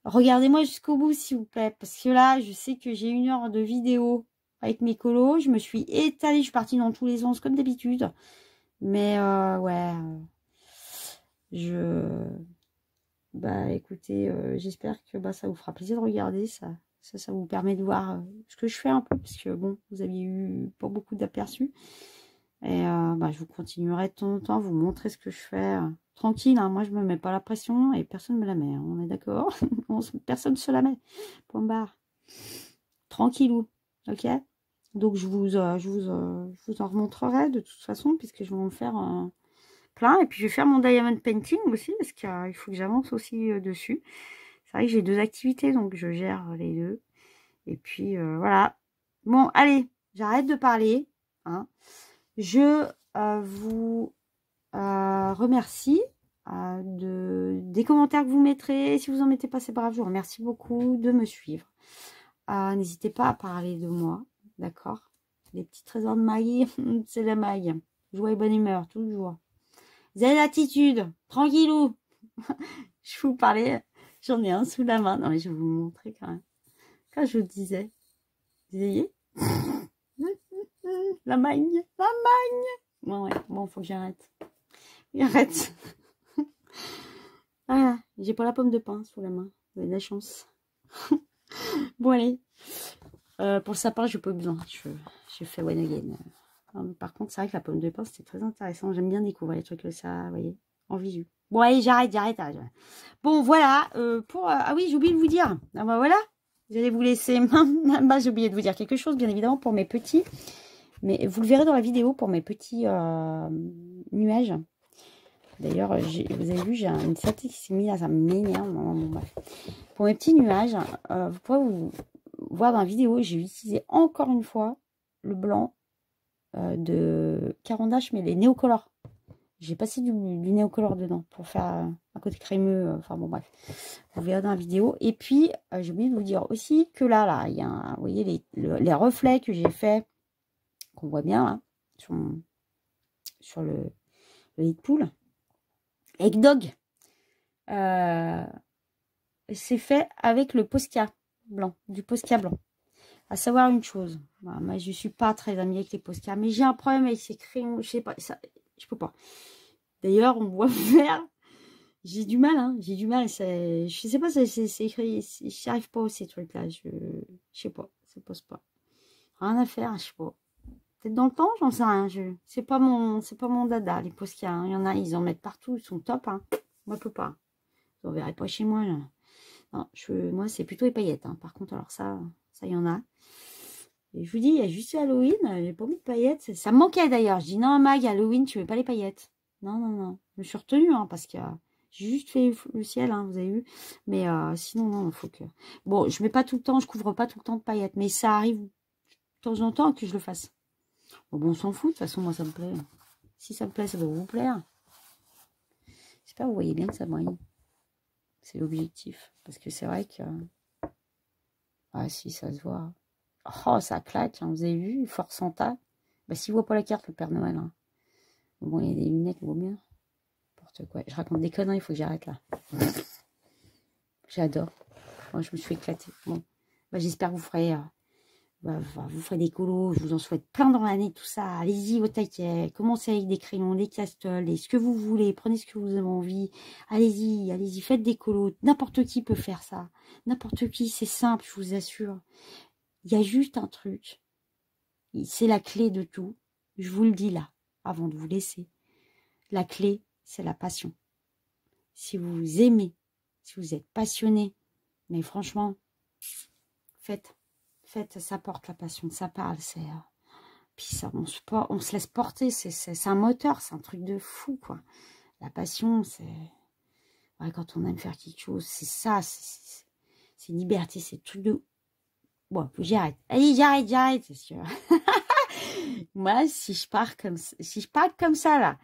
Regardez-moi jusqu'au bout, s'il vous plaît. Parce que là, je sais que j'ai 1 heure de vidéo avec mes colos. Je me suis étalée, je suis partie dans tous les sens, comme d'habitude. Mais, ouais. Écoutez, j'espère que ça vous fera plaisir de regarder. Ça vous permet de voir ce que je fais un peu. Parce que, bon, vous aviez eu pas beaucoup d'aperçus. Et je vous continuerai de temps en temps, vous montrer ce que je fais. Tranquille, hein, moi je me mets pas la pression et personne me la met. Hein, on est d'accord? Personne se la met. Point barre. Tranquillou. Ok? Donc je vous en remontrerai de toute façon, puisque je vais en faire plein. Et puis je vais faire mon diamond painting aussi, parce qu'il faut que j'avance aussi dessus. C'est vrai que j'ai 2 activités, donc je gère les 2. Et puis voilà. Bon, allez, j'arrête de parler. Hein. Je vous remercie des commentaires que vous mettrez. Si vous en mettez pas, c'est pas grave. Je vous remercie beaucoup de me suivre. N'hésitez pas à parler de moi. D'accord? Les petits trésors de Maggie, c'est la Maggie. Joie et bonne humeur, toujours. Zen attitude, tranquillou. Je vous parlais, j'en ai un sous la main. Non, mais je vais vous montrer quand même. Quand je vous disais, vous voyez? La magne, la magne. Bon, ouais, bon, faut que j'arrête. J'arrête. Voilà, j'ai pas la pomme de pain sous la main. Vous avez de la chance. Bon, allez. Pour le sapin, j'ai pas eu besoin. Je fais one again. Par contre, c'est vrai que la pomme de pain, c'était très intéressant. J'aime bien découvrir les trucs comme ça, vous voyez, en visu. Bon, allez, j'arrête. Bon, voilà. Ah oui, j'ai oublié de vous dire. Ah bah voilà. J'allais vous laisser. Bah, j'ai oublié de vous dire quelque chose, bien évidemment, pour mes petits. Mais vous le verrez dans la vidéo pour mes petits nuages. D'ailleurs, vous avez vu, j'ai une fatigue qui s'est mise là, ça m'énerve. Bon, bref. Pour mes petits nuages, vous pouvez vous voir dans la vidéo, j'ai utilisé encore une fois le blanc de Caran d'Ache, mais les néocolores. J'ai passé du néocolore dedans pour faire un côté crémeux. Enfin bon, bref. Vous verrez dans la vidéo. Et puis, j'ai oublié de vous dire aussi que là, il y a, vous voyez, les reflets que j'ai fait, qu'on voit bien là, sur le lit de poule. Egg Dog. C'est fait avec le Posca blanc, du Posca blanc. À savoir une chose, bah, moi je suis pas très amie avec les Posca, mais j'ai un problème avec ces crayons, je sais pas, ça, je peux pas. D'ailleurs, on voit faire, j'ai du mal, hein, j'ai du mal, je sais pas, c'est écrit, j'y arrive pas ces trucs-là, je sais pas, ça pose pas. Rien à faire, je sais pas. Peut-être dans le temps, j'en sais rien, c'est pas mon dada, les Posca, hein. Il y en a, ils en mettent partout, ils sont top, hein. Moi, je peux pas. Vous en verrez pas chez moi, là. Non, moi, c'est plutôt les paillettes, hein. Par contre, alors ça, il y en a. Et je vous dis, il y a juste Halloween, j'ai pas mis de paillettes. Ça me manquait d'ailleurs. Je dis, non, Mag, Halloween, tu veux pas les paillettes? Non. Je me suis retenue, hein, parce que j'ai juste fait le ciel, hein, vous avez vu. Mais sinon, non, il faut que... Bon, je mets pas tout le temps, je couvre pas tout le temps de paillettes. Mais ça arrive de temps en temps que je le fasse. Bon, on s'en fout, de toute façon, moi, ça me plaît. Si ça me plaît, ça doit vous plaire. J'espère que vous voyez bien que ça brille. C'est l'objectif. Parce que c'est vrai que... Ah si, ça se voit. Oh, ça claque, hein, vous avez vu, Fort Santa. Bah, s'il ne voit pas la carte, le Père Noël. Hein. Bon, il y a des lunettes, vaut bien. N'importe quoi. Je raconte des conneries, il faut que j'arrête là. J'adore. Moi, je me suis éclatée. Bon. Bah, j'espère que vous ferez... vous ferez des colos, je vous en souhaite plein dans l'année, tout ça. Allez-y au taquet, commencez avec des crayons, des castels, et ce que vous voulez, prenez ce que vous avez envie. Allez-y, faites des colos. N'importe qui peut faire ça. N'importe qui, c'est simple, je vous assure. Il y a juste un truc. C'est la clé de tout. Je vous le dis là, avant de vous laisser. La clé, c'est la passion. Si vous aimez, si vous êtes passionné, mais franchement, faites, ça porte la passion, ça parle, c'est... Puis ça, on se laisse porter, c'est un moteur, c'est un truc de fou, quoi. La passion, c'est... Ouais, quand on aime faire quelque chose, c'est ça, c'est liberté, c'est truc de... Bon, faut que j'arrête. Allez, j'arrête, c'est sûr. Moi, si je pars comme ça, là,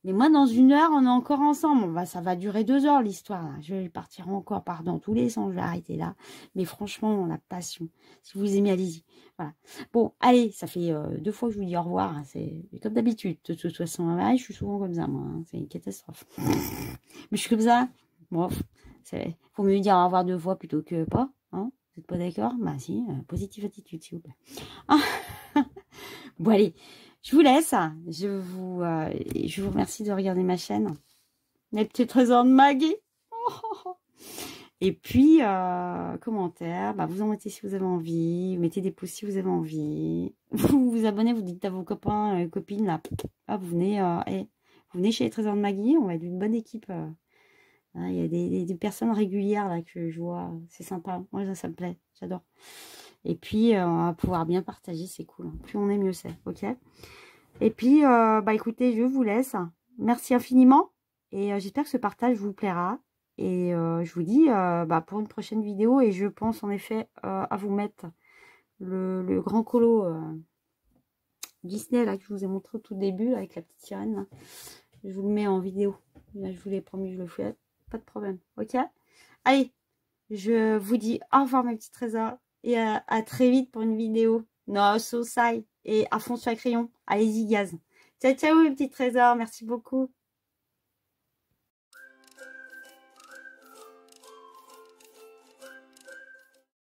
mais moi, dans 1 heure, on est encore ensemble. Bah, ça va durer 2 heures, l'histoire, là. Je vais partir encore dans tous les sens, je vais arrêter là. Mais franchement, la passion. Si vous aimez, allez-y. Voilà. Bon, allez, ça fait 2 fois que je vous dis au revoir. Hein. C'est comme d'habitude. De toute façon, ouais, je suis souvent comme ça, moi. Hein. C'est une catastrophe. Mais je suis comme ça. Bon, faut mieux dire au revoir 2 fois plutôt que pas. Hein. Vous n'êtes pas d'accord? Bah si, positive attitude, s'il vous plaît. Ah. Bon, allez, je vous laisse. Je vous remercie de regarder ma chaîne. Les petits trésors de Maggie. Et puis, commentaires. Bah, vous en mettez si vous avez envie. Vous mettez des pouces si vous avez envie. Vous vous abonnez, vous dites à vos copains, copines, là. Ah, vous venez chez les trésors de Maggie. On va être une bonne équipe. Il y a des personnes régulières là que je vois. C'est sympa. Moi, ça me plaît. J'adore. Et puis, on va pouvoir bien partager, c'est cool. Plus on est, mieux c'est, ok? Et puis, bah écoutez, je vous laisse. Merci infiniment. Et j'espère que ce partage vous plaira. Et je vous dis bah, pour une prochaine vidéo. Et je pense en effet à vous mettre le grand colo Disney là, que je vous ai montré au tout début, là, avec la petite sirène. Là. Je vous le mets en vidéo. Là, je vous l'ai promis, je le fais. Pas de problème, ok? Allez, je vous dis au revoir mes petits trésors. Et à très vite pour une vidéo. No, so side. Et à fond sur le crayon. Allez-y, gaz. Ciao, ciao, mes petits trésors. Merci beaucoup.